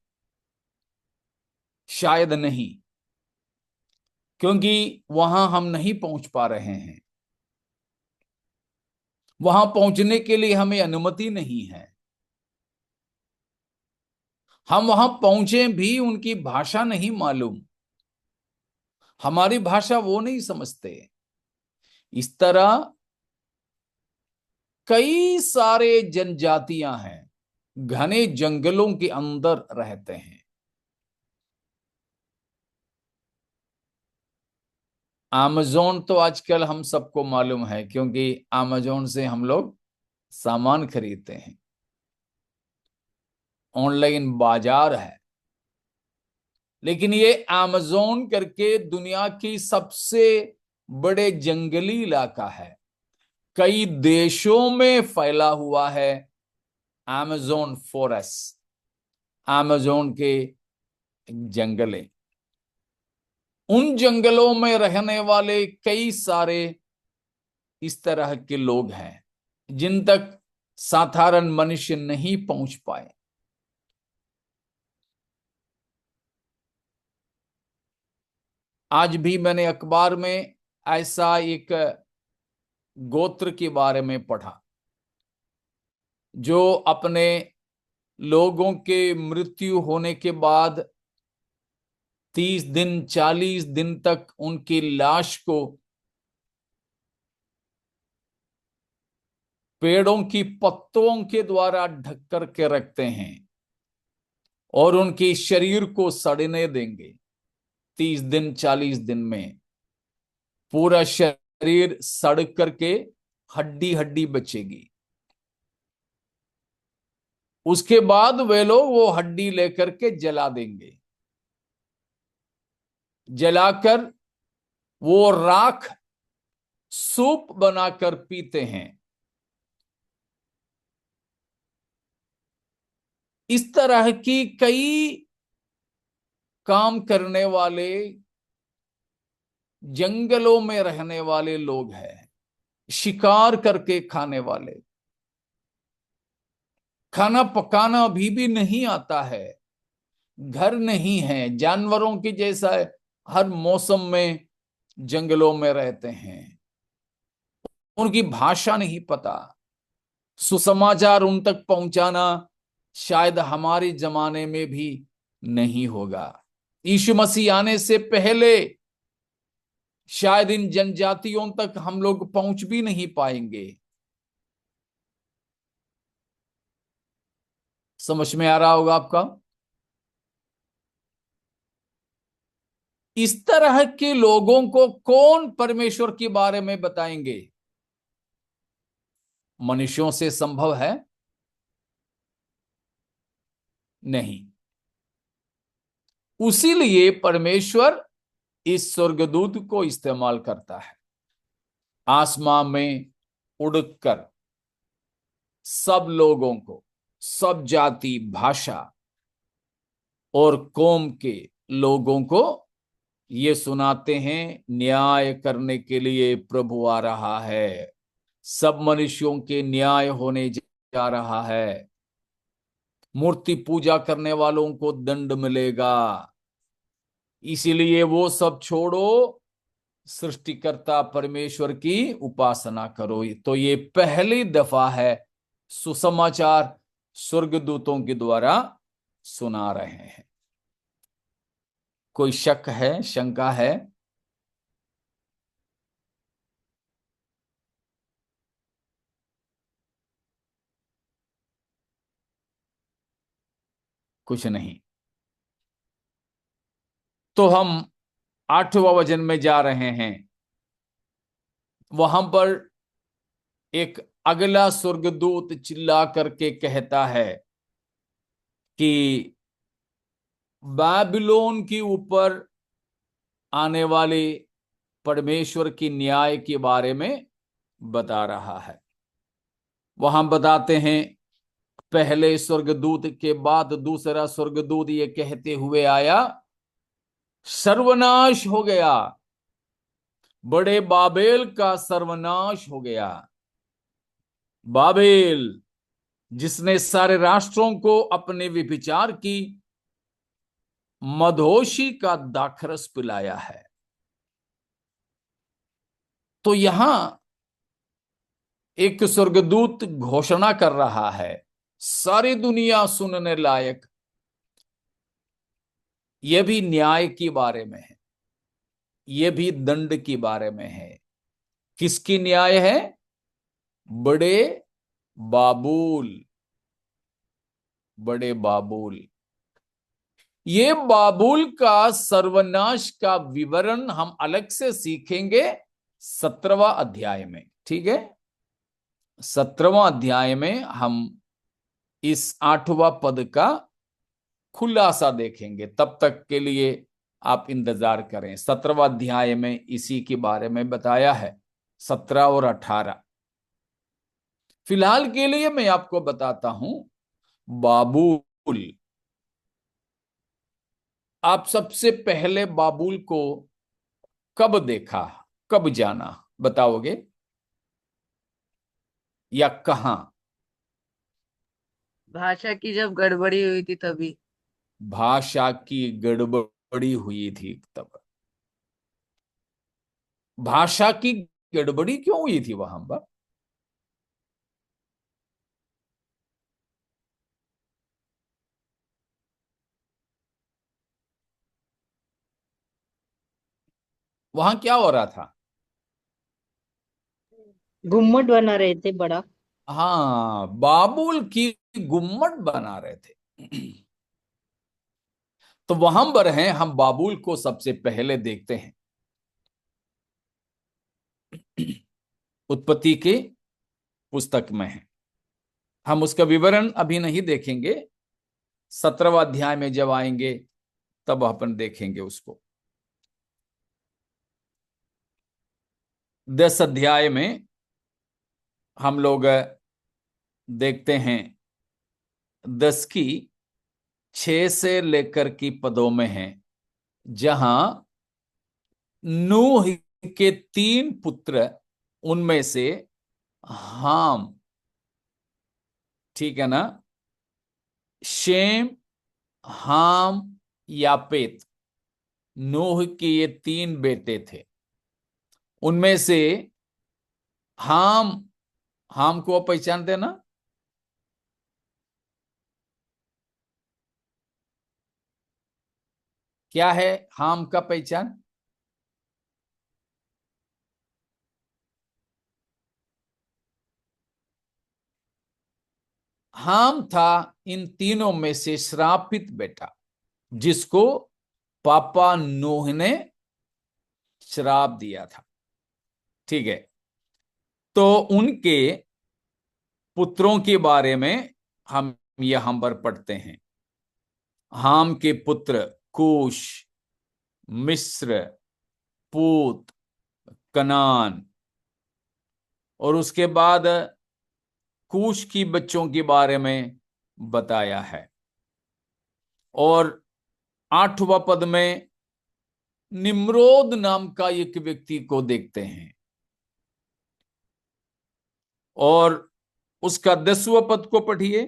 शायद नहीं, क्योंकि वहां हम नहीं पहुंच पा रहे हैं। वहां पहुंचने के लिए हमें अनुमति नहीं है। हम वहां पहुंचे भी उनकी भाषा नहीं मालूम, हमारी भाषा वो नहीं समझते। इस तरह कई सारे जनजातियां हैं, घने जंगलों के अंदर रहते हैं। अमेज़न तो आजकल हम सबको मालूम है, क्योंकि अमेज़न से हम लोग सामान खरीदते हैं, ऑनलाइन बाजार है। लेकिन ये अमेज़न करके दुनिया की सबसे बड़े जंगली इलाका है, कई देशों में फैला हुआ है। अमेज़न फॉरेस्ट, अमेज़न के जंगले, उन जंगलों में रहने वाले कई सारे इस तरह के लोग हैं जिन तक साधारण मनुष्य नहीं पहुंच पाए। आज भी मैंने अखबार में ऐसा एक गोत्र के बारे में पढ़ा जो अपने लोगों के मृत्यु होने के बाद 30 दिन 40 दिन तक उनकी लाश को पेड़ों की पत्तों के द्वारा ढक कर के रखते हैं और उनके शरीर को सड़ने देंगे। 30 दिन 40 दिन में पूरा शरीर सड़ करके हड्डी हड्डी बचेगी। उसके बाद वे लोग वो हड्डी लेकर के जला देंगे। जलाकर वो राख सूप बनाकर पीते हैं। इस तरह की कई काम करने वाले जंगलों में रहने वाले लोग हैं, शिकार करके खाने वाले। खाना पकाना अभी भी नहीं आता है, घर नहीं है, जानवरों की जैसा हर मौसम में जंगलों में रहते हैं। उनकी भाषा नहीं पता, सुसमाचार उन तक पहुंचाना शायद हमारे जमाने में भी नहीं होगा। यीशु मसीह आने से पहले शायद इन जनजातियों तक हम लोग पहुंच भी नहीं पाएंगे। समझ में आ रहा होगा आपका? इस तरह के लोगों को कौन परमेश्वर के बारे में बताएंगे? मनुष्यों से संभव है? नहीं। उसीलिए परमेश्वर इस स्वर्गदूत को इस्तेमाल करता है, आसमान में उड़कर सब लोगों को, सब जाति, भाषा और कौम के लोगों को ये सुनाते हैं, न्याय करने के लिए प्रभु आ रहा है, सब मनुष्यों के न्याय होने जा रहा है, मूर्ति पूजा करने वालों को दंड मिलेगा, इसीलिए वो सब छोड़ो, सृष्टिकर्ता परमेश्वर की उपासना करो। तो ये पहली दफा है सुसमाचार स्वर्गदूतों के द्वारा सुना रहे हैं। कोई शक है, शंका है? कुछ नहीं। तो हम 8वां वचन में जा रहे हैं। वहां पर एक अगला स्वर्गदूत चिल्ला करके कहता है कि बाबिलोन के ऊपर आने वाले परमेश्वर की न्याय के बारे में बता रहा है। वहां बताते हैं, पहले स्वर्गदूत के बाद दूसरा स्वर्गदूत ये कहते हुए आया, सर्वनाश हो गया, बड़े बाबेल का सर्वनाश हो गया। बाबेल जिसने सारे राष्ट्रों को अपने व्यभिचार की मदहोशी का दाखरस पिलाया है। तो यहां एक स्वर्गदूत घोषणा कर रहा है, सारी दुनिया सुनने लायक, यह भी न्याय के बारे में है, यह भी दंड के बारे में है। किसकी न्याय है? बड़े बाबुल, बड़े बाबुल। ये बाबुल का सर्वनाश का विवरण हम अलग से सीखेंगे 17वां अध्याय में। ठीक है, 17वां अध्याय में हम इस 8वां पद का खुलासा देखेंगे। तब तक के लिए आप इंतजार करें। 17वां अध्याय में इसी के बारे में बताया है, 17 और 18। फिलहाल के लिए मैं आपको बताता हूं, बाबुल। आप सबसे पहले बाबुल को कब देखा, कब जाना, बताओगे? या कहां? भाषा की जब गड़बड़ी हुई थी तभी। भाषा की गड़बड़ी हुई थी तब। भाषा की गड़बड़ी क्यों हुई थी वहां पर? वहां क्या हो रहा था? गुम्मट बना रहे थे बड़ा। हाँ, बाबुल की गुम्मट बना रहे थे। तो वहां पर हैं, हम बाबुल को सबसे पहले देखते हैं। उत्पत्ति के पुस्तक में है। हम उसका विवरण अभी नहीं देखेंगे, 17वां अध्याय में जब आएंगे तब अपन देखेंगे उसको। 10 अध्याय में हम लोग देखते हैं, 10 की 6 से लेकर की पदों में है, जहां नूह के 3 पुत्र, उनमें से हाम, ठीक है ना, शेम, हाम, यापेत, नूह के ये 3 बेटे थे। उनमें से हाम, हाम को आप पहचानते ना? क्या है हाम का पहचान? हाम था इन तीनों में से श्रापित बेटा, जिसको पापा नूह ने श्राप दिया था। ठीक है, तो उनके पुत्रों के बारे में हम यहां पर पढ़ते हैं। हाम के पुत्र कूश, मिस्र, पूत, कनान, और उसके बाद कूश की बच्चों के बारे में बताया है। और 8वां पद में निम्रोद नाम का एक व्यक्ति को देखते हैं, और उसका 10वां पद को पढ़िए।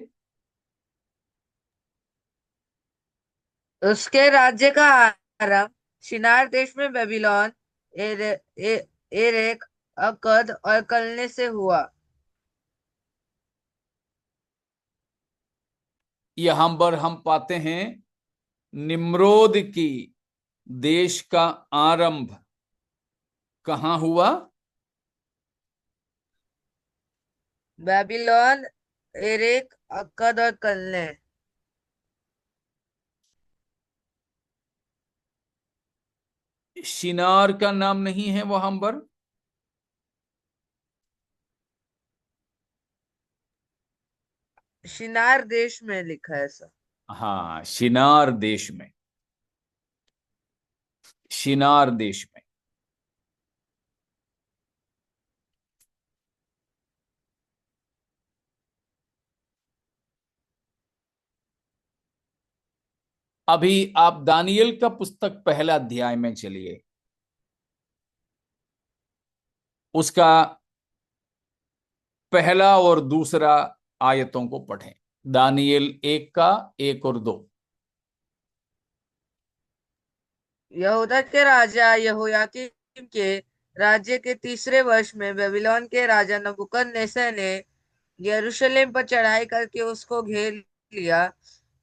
उसके राज्य का आरंभ शिनार देश में बेबीलोन, एरेक, अकद और कलने से हुआ। यहां पर हम पाते हैं निम्रोद की देश का आरंभ कहां हुआ? बेबीलोन, एरेक, अकद और कलने। शिनार का नाम नहीं है वहां पर? शिनार देश में लिखा है ऐसा। हाँ, शिनार देश में, शिनार देश में। अभी आप दानियल का पुस्तक पहला अध्याय में चलिए, उसका पहला और दूसरा आयतों को पढ़ें। दानियल 1 का 1 और 2। यहूदा के राजा यहोयाकीम के राज्य के तीसरे वर्ष में बेबीलोन के राजा नबूकदनेस्सर ने यरूशलेम पर चढ़ाई करके उसको घेर लिया।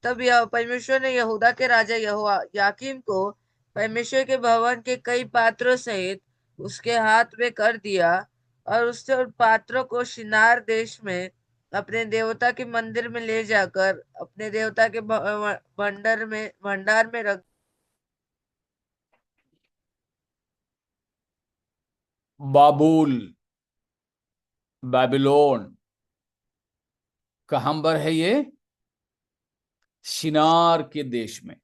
तब यह परमेश्वर ने यहूदा के राजा यहोयाकीम को परमेश्वर के भवन के कई पात्रों सहित उसके हाथ में कर दिया, और उसने उन पात्रों को शिनार देश में अपने देवता के मंदिर में ले जाकर अपने देवता के भंडार में रख। बाबुल, बेबीलोन कहां पर है ये? शिनार के देश में।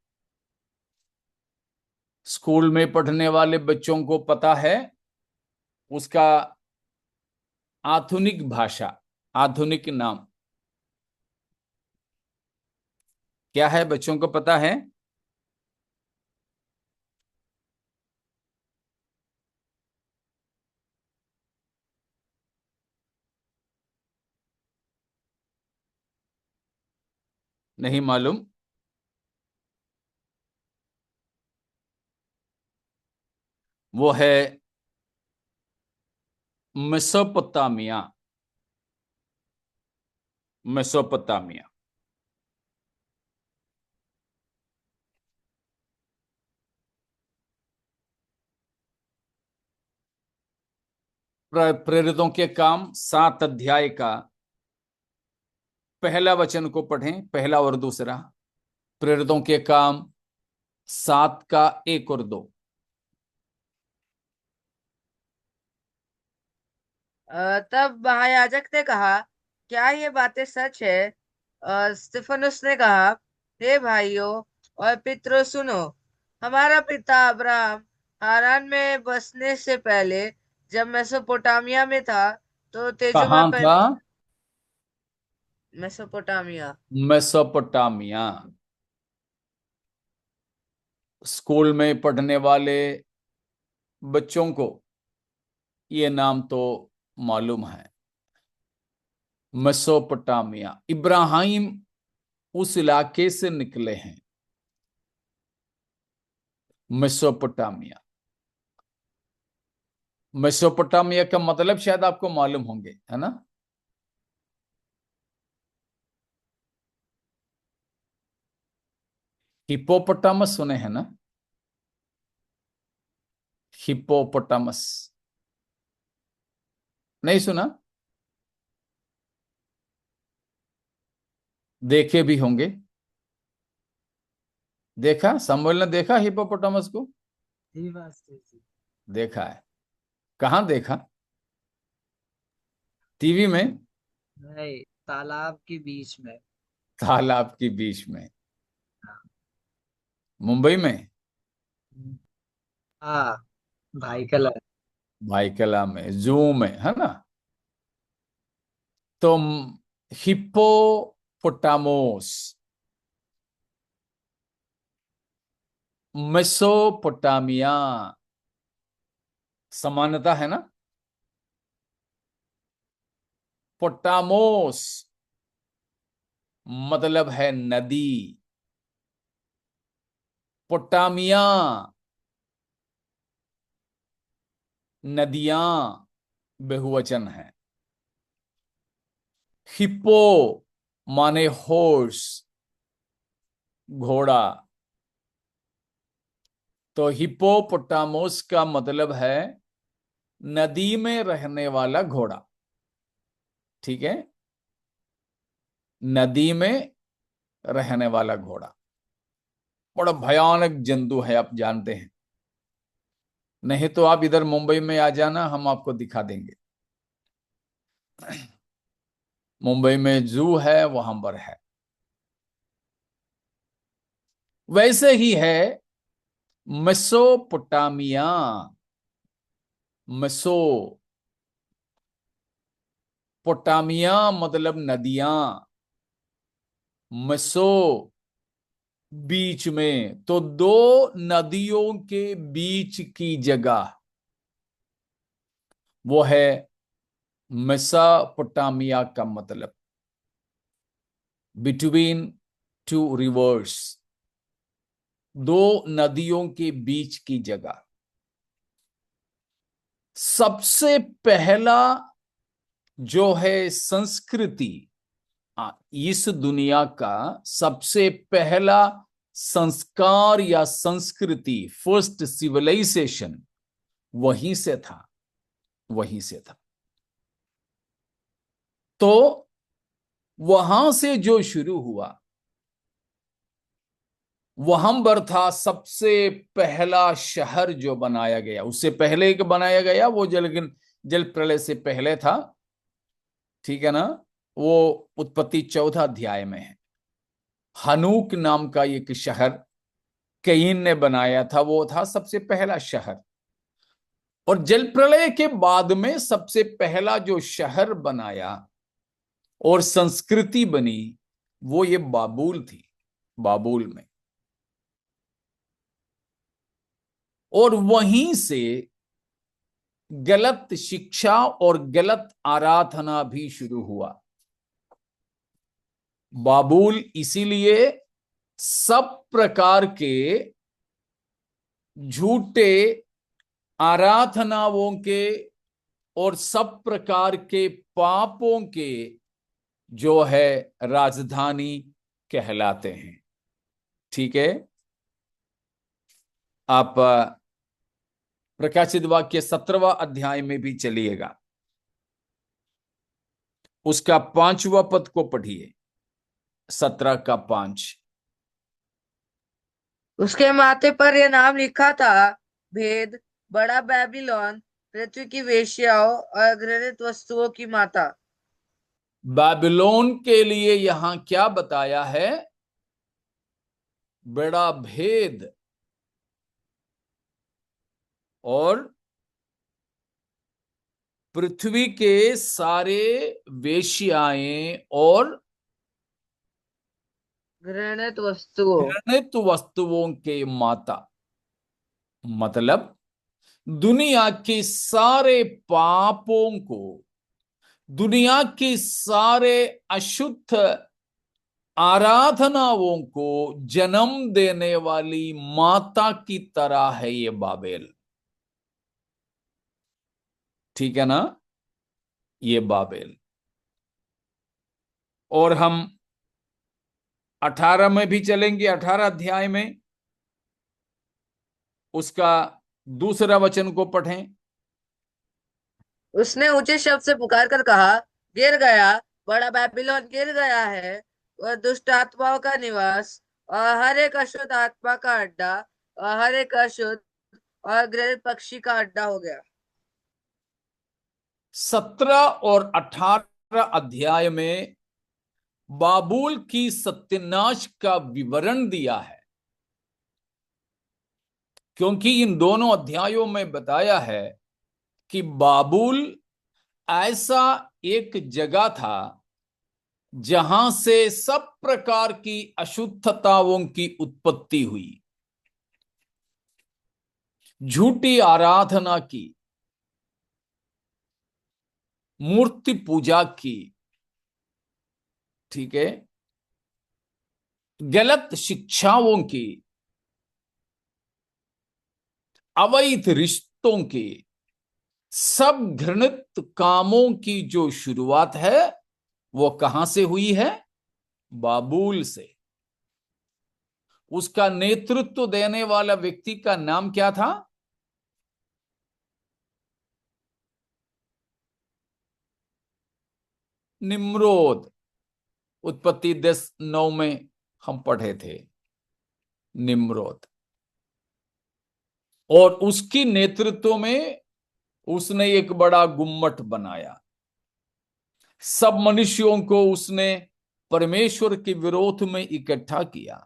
स्कूल में पढ़ने वाले बच्चों को पता है उसका आधुनिक भाषा, आधुनिक नाम क्या है? बच्चों को पता है? नहीं मालूम? वो है मेसोपोटामिया, मेसोपोटामिया। प्रेरितों के काम 7 अध्याय का पहला वचन को पढ़ें, पहला और दूसरा। प्रेरितों के काम 7 का 1 और 2। तब महायाजक ने कहा, क्या ये बातें सच है? स्तिफनुस ने कहा, हे भाइयों और पितरों, सुनो। हमारा पिता अब्राहम हारान में बसने से पहले जब मेसोपोटामिया में था, तो तेजोमय कहां पर था? मेसोपोटामिया। मेसोपोटामिया। स्कूल में पढ़ने वाले बच्चों को ये नाम तो मालूम है, मेसोपोटामिया। इब्राहिम उस इलाके से निकले हैं, मेसोपोटामिया। मेसोपोटामिया का मतलब शायद आपको मालूम होंगे, है ना? हिप्पोपोटामस सुने हैं ना? हिप्पोपोटामस नहीं सुना? देखे भी होंगे। देखा, समुएल ने देखा हिप्पोपोटामस को? जी मास्टर जी। देखा है। कहाँ देखा? टीवी में? नहीं, तालाब के बीच में। तालाब के बीच में? हाँ। मुंबई में? हाँ, भाई कलर। भाईकला में, जू में, है ना? तो हिप्पोपोटामोस मेसोपोटामिया समानता है ना? पोटामोस मतलब है नदी, पोटामिया नदियां बहुवचन है। हिप्पो माने हॉर्स, घोड़ा। तो हिप्पोपोटामोस का मतलब है नदी में रहने वाला घोड़ा। ठीक है, नदी में रहने वाला घोड़ा। बड़ा भयानक जंतु है, आप जानते हैं। नहीं तो आप इधर मुंबई में आ जाना, हम आपको दिखा देंगे। मुंबई में जू है, वहां पर है। वैसे ही है मेसोपोटामिया। मेसोपोटामिया मतलब नदियां। मेसो बीच में, तो दो नदियों के बीच की जगह वो है मेसोपोटामिया का मतलब। बिटवीन टू रिवर्स, दो नदियों के बीच की जगह। सबसे पहला जो है संस्कृति, इस दुनिया का सबसे पहला संस्कार या संस्कृति, फर्स्ट सिविलाइजेशन वहीं से था, वहीं से था। तो वहां से जो शुरू हुआ, वहां पर था सबसे पहला शहर जो बनाया गया। उससे पहले एक बनाया गया, वो जल प्रलय से पहले था। ठीक है ना? वो उत्पत्ति 14 अध्याय में है। हनूक नाम का एक शहर कईन ने बनाया था, वो था सबसे पहला शहर। और जल प्रलय के बाद में सबसे पहला जो शहर बनाया और संस्कृति बनी, वो ये बाबुल थी, बाबुल में। और वहीं से गलत शिक्षा और गलत आराधना भी शुरू हुआ। बाबुल इसीलिए सब प्रकार के झूठे आराधनाओं के और सब प्रकार के पापों के जो है राजधानी कहलाते हैं। ठीक है, आप प्रकाशित वाक्य 17वां अध्याय में भी चलिएगा, उसका 5वां पद को पढ़िए। 17 का 5। उसके माथे पर यह नाम लिखा था, भेद, बड़ा बेबीलोन, पृथ्वी की वेश्याओं और घृणित वस्तुओं की माता। बाबिलोन के लिए यहां क्या बताया है? बड़ा भेद और पृथ्वी के सारे वेश्याएं और घृणित वस्तुओं। घृणित वस्तुओं के माता। मतलब दुनिया के सारे पापों को, दुनिया के सारे अशुद्ध आराधनाओं को जन्म देने वाली माता की तरह है ये बाबेल। ठीक है ना? ये बाबेल। और हम 18 में भी चलेंगे, 18 अध्याय में उसका दूसरा वचन को पढ़ें। उसने ऊंचे शब्द से पुकार कर कहा, गिर गया, बड़ा बेबीलोन गिर गया है, वह दुष्ट आत्माओं का निवास और हर एक अशुद्ध आत्मा का अड्डा और हर एक अशुद्ध और घृणित पक्षी का अड्डा हो गया। 17 और 18 अध्याय में बाबुल की सत्यानाश का विवरण दिया है, क्योंकि इन दोनों अध्यायों में बताया है कि बाबुल ऐसा एक जगह था जहां से सब प्रकार की अशुद्धताओं की उत्पत्ति हुई, झूठी आराधना की, मूर्ति पूजा की, ठीक है, गलत शिक्षाओं की, अवैध रिश्तों की, सब घृणित कामों की जो शुरुआत है वो कहां से हुई है? बाबुल से। उसका नेतृत्व देने वाला व्यक्ति का नाम क्या था? निम्रोद। उत्पत्ति 10:9 में हम पढ़े थे, निम्रोद। और उसकी नेतृत्व में उसने एक बड़ा गुम्मट बनाया। सब मनुष्यों को उसने परमेश्वर के विरोध में इकट्ठा किया।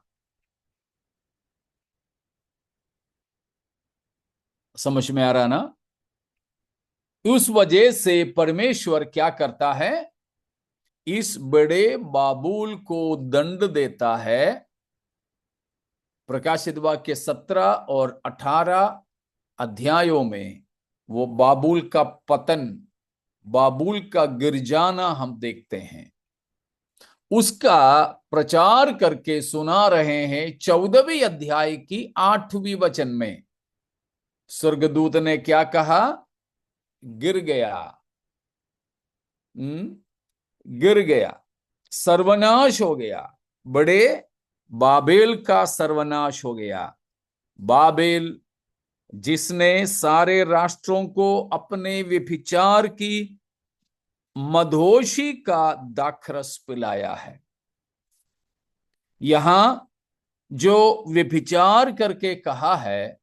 समझ में आ रहा ना? उस वजह से परमेश्वर क्या करता है? इस बड़े बाबुल को दंड देता है। प्रकाशित वाक्य 17 और 18 अध्यायों में वो बाबुल का पतन, बाबुल का गिर जाना हम देखते हैं। उसका प्रचार करके सुना रहे हैं। 14वीं अध्याय की 8वीं वचन में स्वर्गदूत ने क्या कहा? गिर गया, गिर गया, सर्वनाश हो गया, बड़े बाबेल का सर्वनाश हो गया। बाबेल जिसने सारे राष्ट्रों को अपने व्यभिचार की मधोशी का दाखरस पिलाया है। यहां जो व्यभिचार करके कहा है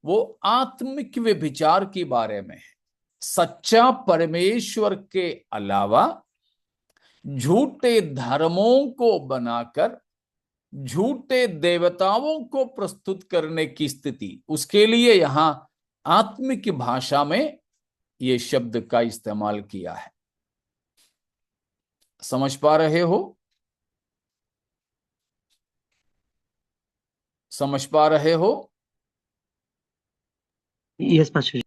वो आत्मिक व्यभिचार के बारे में है। सच्चा परमेश्वर के अलावा झूठे धर्मों को बनाकर झूठे देवताओं को प्रस्तुत करने की स्थिति, उसके लिए यहां आत्मिक भाषा में यह शब्द का इस्तेमाल किया है। समझ पा रहे हो? समझ पा रहे हो? यस पास्टर जी।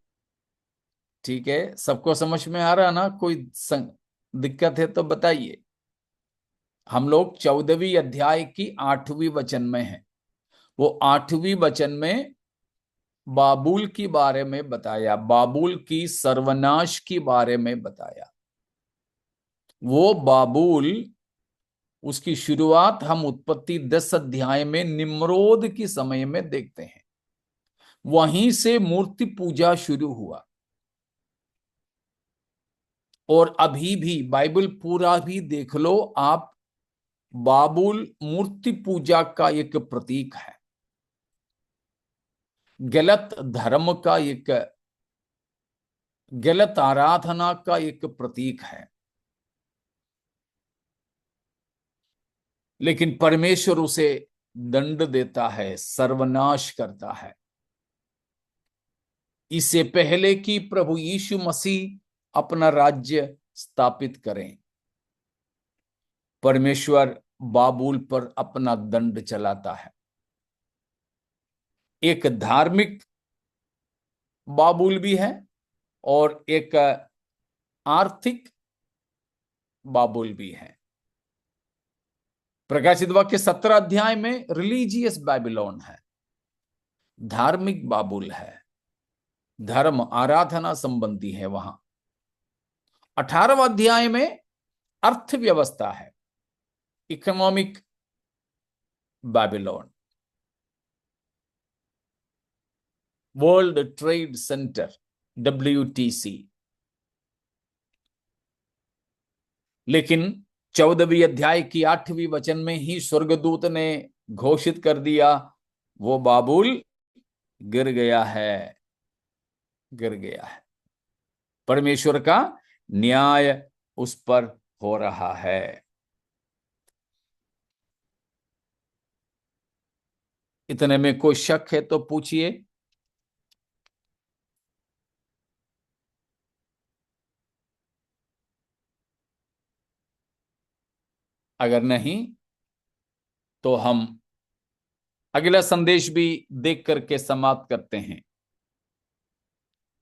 ठीक है, सबको समझ में आ रहा ना? कोई दिक्कत है तो बताइए। हम लोग 14वीं अध्याय की 8वीं वचन में हैं। वो 8वीं वचन में बाबुल के बारे में बताया, बाबुल की सर्वनाश के बारे में बताया। वो बाबुल, उसकी शुरुआत हम उत्पत्ति 10 अध्याय में निम्रोद के समय में देखते हैं। वहीं से मूर्ति पूजा शुरू हुआ। और अभी भी बाइबल पूरा भी देख लो आप, बाबुल मूर्ति पूजा का एक प्रतीक है, गलत धर्म का एक, गलत आराधना का एक प्रतीक है। लेकिन परमेश्वर उसे दंड देता है, सर्वनाश करता है। इससे पहले कि प्रभु यीशु मसीह अपना राज्य स्थापित करें, परमेश्वर बाबुल पर अपना दंड चलाता है। एक धार्मिक बाबुल भी है और एक आर्थिक बाबुल भी है। प्रकाशित वाक्य 17 अध्याय में रिलीजियस बाबिलोन है, धार्मिक बाबुल है, धर्म आराधना संबंधी है। वहां 18वां अध्याय में अर्थव्यवस्था है, economic Babylon, world trade centre, WTC। लेकिन 14वीं अध्याय की 8वीं वचन में ही स्वर्गदूत ने घोषित कर दिया, वो बाबुल गिर गया है, गिर गया है। परमेश्वर का न्याय उस पर हो रहा है। इतने में कोई शक है तो पूछिए। अगर नहीं तो हम अगला संदेश भी देख करके समाप्त करते हैं।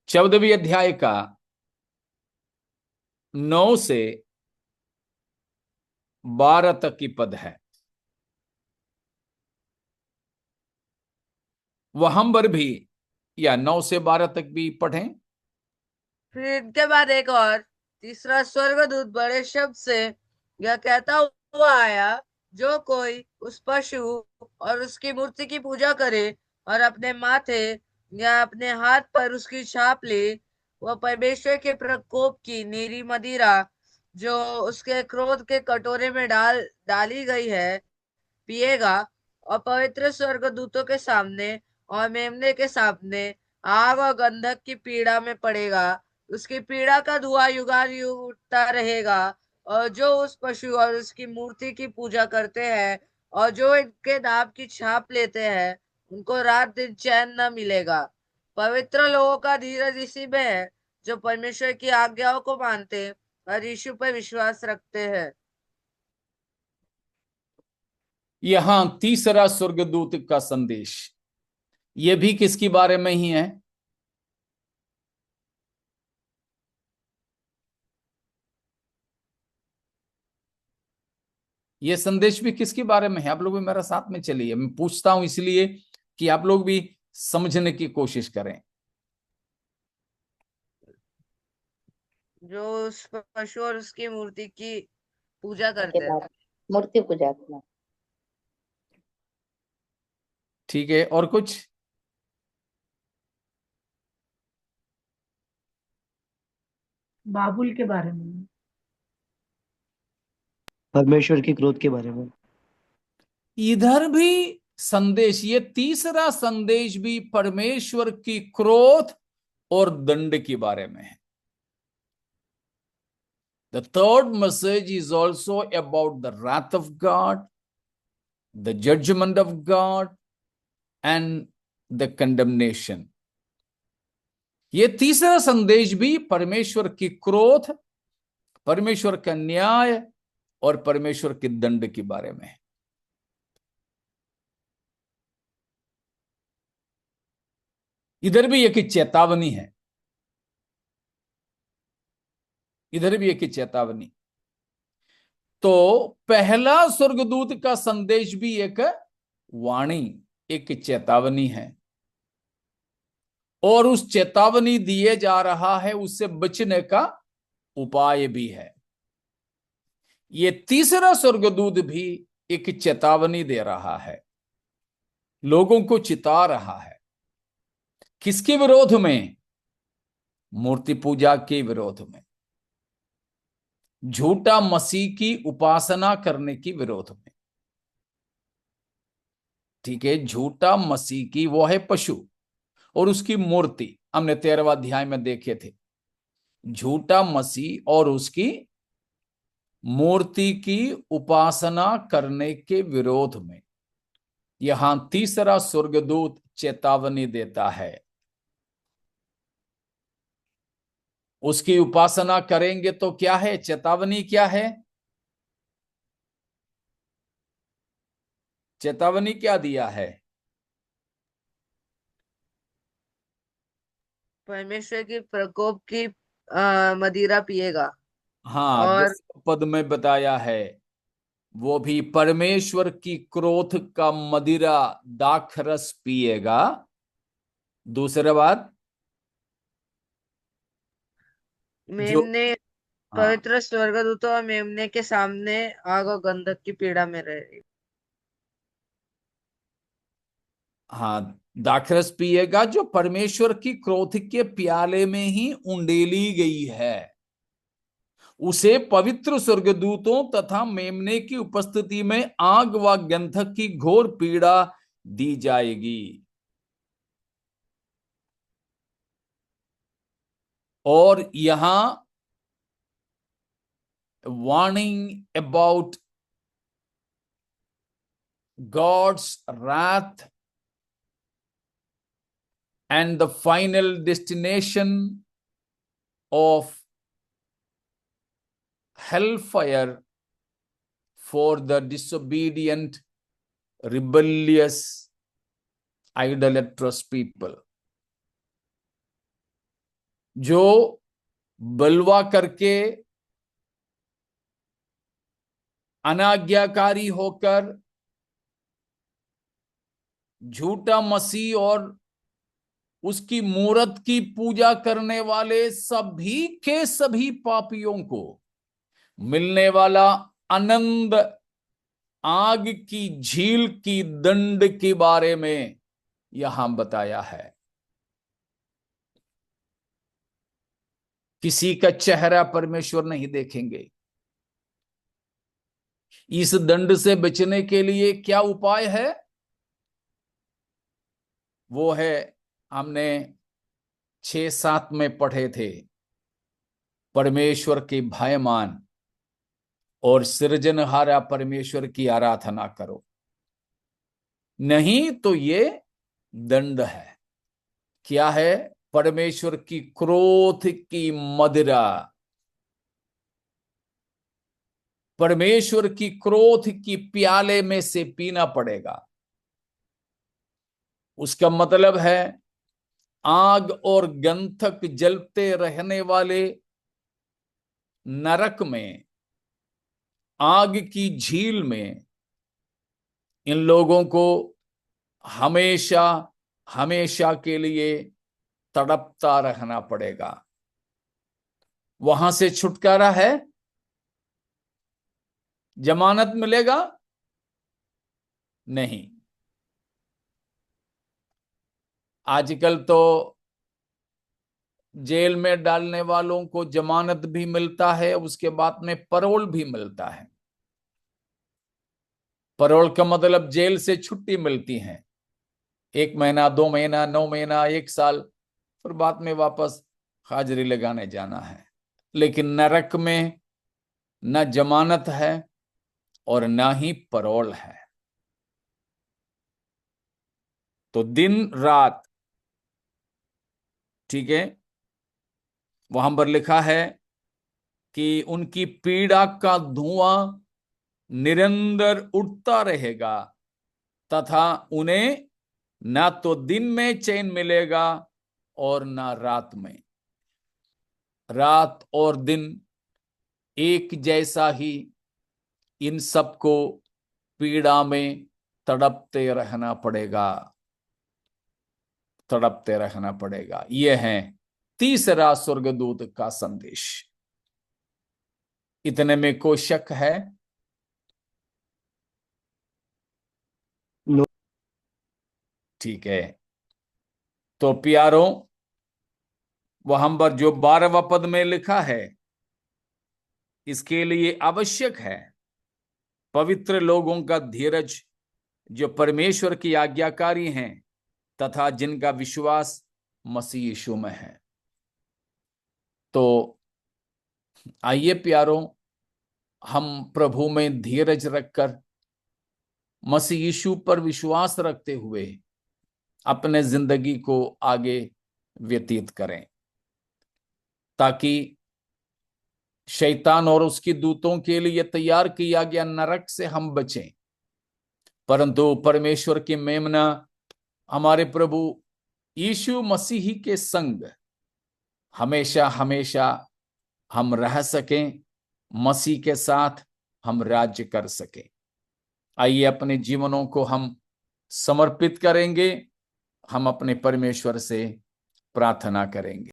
14वें अध्याय का 9 से 12 तक की पद है, वहां पर भी, या 9 से 12 तक भी पढ़ें। फिर इनके बाद एक और तीसरा स्वर्गदूत बड़े शब्द से यह कहता हुआ आया, जो कोई उस पशु और उसकी मूर्ति की पूजा करे और अपने माथे या अपने हाथ पर उसकी छाप ले, वह परमेश्वर के प्रकोप की नीरी मदिरा जो उसके क्रोध के कटोरे में डाली गई है पिएगा, और पवित्र स्वर्गदूतों के सामने और मेमने के सामने आग और गंधक की पीड़ा में पड़ेगा। उसकी पीड़ा का धुआं युगानुयुग उठता रहेगा। और जो उस पशु और उसकी मूर्ति की पूजा करते हैं और जो इनके नाम की छाप लेते हैं, उनको रात दिन चैन न मिलेगा। पवित्र लोगों का धीरज इसी में है, जो परमेश्वर की आज्ञाओं को मानते और यीशु पर विश्वास रखते हैं। यहां तीसरा स्वर्गदूत का संदेश, यह भी किसके बारे में ही है? यह संदेश भी किसके बारे में है? आप लोग भी मेरा साथ में चलिए। मैं पूछता हूं इसलिए कि आप लोग भी समझने की कोशिश करें। जो उस पशु और उसकी मूर्ति की पूजा के करते हैं। बाद मूर्ति पूजा करना। ठीक है, और कुछ? बाबुल के बारे में। परमेश्वर की क्रोध के बारे में। इधर भी संदेश, ये तीसरा संदेश भी परमेश्वर की क्रोध और दंड के बारे में है। The third message is also about the wrath of God, the judgment of God, and the condemnation. ये तीसरा संदेश भी परमेश्वर की क्रोध, परमेश्वर का न्याय और परमेश्वर के दंड के बारे में है। इधर भी एक चेतावनी है, इधर भी एक चेतावनी। तो पहला स्वर्गदूत का संदेश भी एक वाणी, एक चेतावनी है, और उस चेतावनी दिए जा रहा है, उससे बचने का उपाय भी है। ये तीसरा स्वर्गदूत भी एक चेतावनी दे रहा है, लोगों को चिता रहा है। किसके विरोध में? मूर्ति पूजा के विरोध में, झूठा मसीह की उपासना करने की विरोध में। ठीक है, झूठा मसीह की, वो है पशु और उसकी मूर्ति, हमने 13वां अध्याय में देखे थे। झूठा मसीह और उसकी मूर्ति की उपासना करने के विरोध में यहां तीसरा स्वर्गदूत चेतावनी देता है। उसकी उपासना करेंगे तो क्या है? चेतावनी क्या है? चेतावनी क्या दिया है? परमेश्वर की प्रकोप की मदिरा पिएगा। हाँ, और 10 पद में बताया है, वो भी परमेश्वर की क्रोध का मदिरा, दाखरस पिएगा। दूसरा बात, जो, मेमने, हाँ पवित्र स्वर्गदूतों और मेमने के सामने आग और गंधक की पीड़ा में रहे। हाँ, दाखरस पिएगा जो परमेश्वर की क्रोध के प्याले में ही उंडेली गई है। उसे पवित्र स्वर्गदूतों तथा मेमने की उपस्थिति में आग व गंधक की घोर पीड़ा दी जाएगी। और यहां warning about God's wrath and the final destination of hellfire for the disobedient, rebellious, idolatrous people, जो बलवा करके अनाज्ञाकारी होकर झूठा मसीह और उसकी मूरत की पूजा करने वाले सभी के सभी पापियों को मिलने वाला आनंद आग की झील की दंड के बारे में यहां बताया है। किसी का चेहरा परमेश्वर नहीं देखेंगे। इस दंड से बचने के लिए क्या उपाय है? वो है, हमने 6-7 में पढ़े थे, परमेश्वर के भयमान और सृजनहारा परमेश्वर की आराधना करो, नहीं तो ये दंड है। क्या है? परमेश्वर की क्रोध की मदिरा, परमेश्वर की क्रोध की प्याले में से पीना पड़ेगा। उसका मतलब है आग और गंधक जलते रहने वाले नरक में, आग की झील में इन लोगों को हमेशा हमेशा के लिए तड़पता रहना पड़ेगा। वहां से छुटकारा है? जमानत मिलेगा? नहीं। आजकल तो जेल में डालने वालों को जमानत भी मिलता है, उसके बाद में परोल भी मिलता है। परोल का मतलब जेल से छुट्टी मिलती है, 1 महीना, 2 महीना, 9 महीना, 1 साल, फिर बाद में वापस हाजिरी लगाने जाना है। लेकिन नरक में न जमानत है और ना ही परोल है। तो दिन रात, ठीक है, वहां पर लिखा है कि उनकी पीड़ा का धुआं निरंतर उठता रहेगा तथा उन्हें ना तो दिन में चैन मिलेगा और ना रात में। रात और दिन एक जैसा ही इन सबको पीड़ा में तड़पते रहना पड़ेगा, तड़पते रहना पड़ेगा। यह है तीसरा स्वर्गदूत का संदेश। इतने में कोई शक है? नो। ठीक है। तो प्यारों, वहां पर जो 12वां पद में लिखा है, इसके लिए आवश्यक है पवित्र लोगों का धीरज, जो परमेश्वर की आज्ञाकारी हैं तथा जिनका विश्वास मसीह यीशु में है। तो आइए प्यारों, हम प्रभु में धीरज रखकर मसीह यीशु पर विश्वास रखते हुए अपने जिंदगी को आगे व्यतीत करें, ताकि शैतान और उसकी दूतों के लिए तैयार किया गया नरक से हम बचें, परंतु परमेश्वर की मेमना हमारे प्रभु यीशु मसीह के संग हमेशा हमेशा हम रह सकें, मसीह के साथ हम राज्य कर सकें। आइए अपने जीवनों को हम समर्पित करेंगे, हम अपने परमेश्वर से प्रार्थना करेंगे।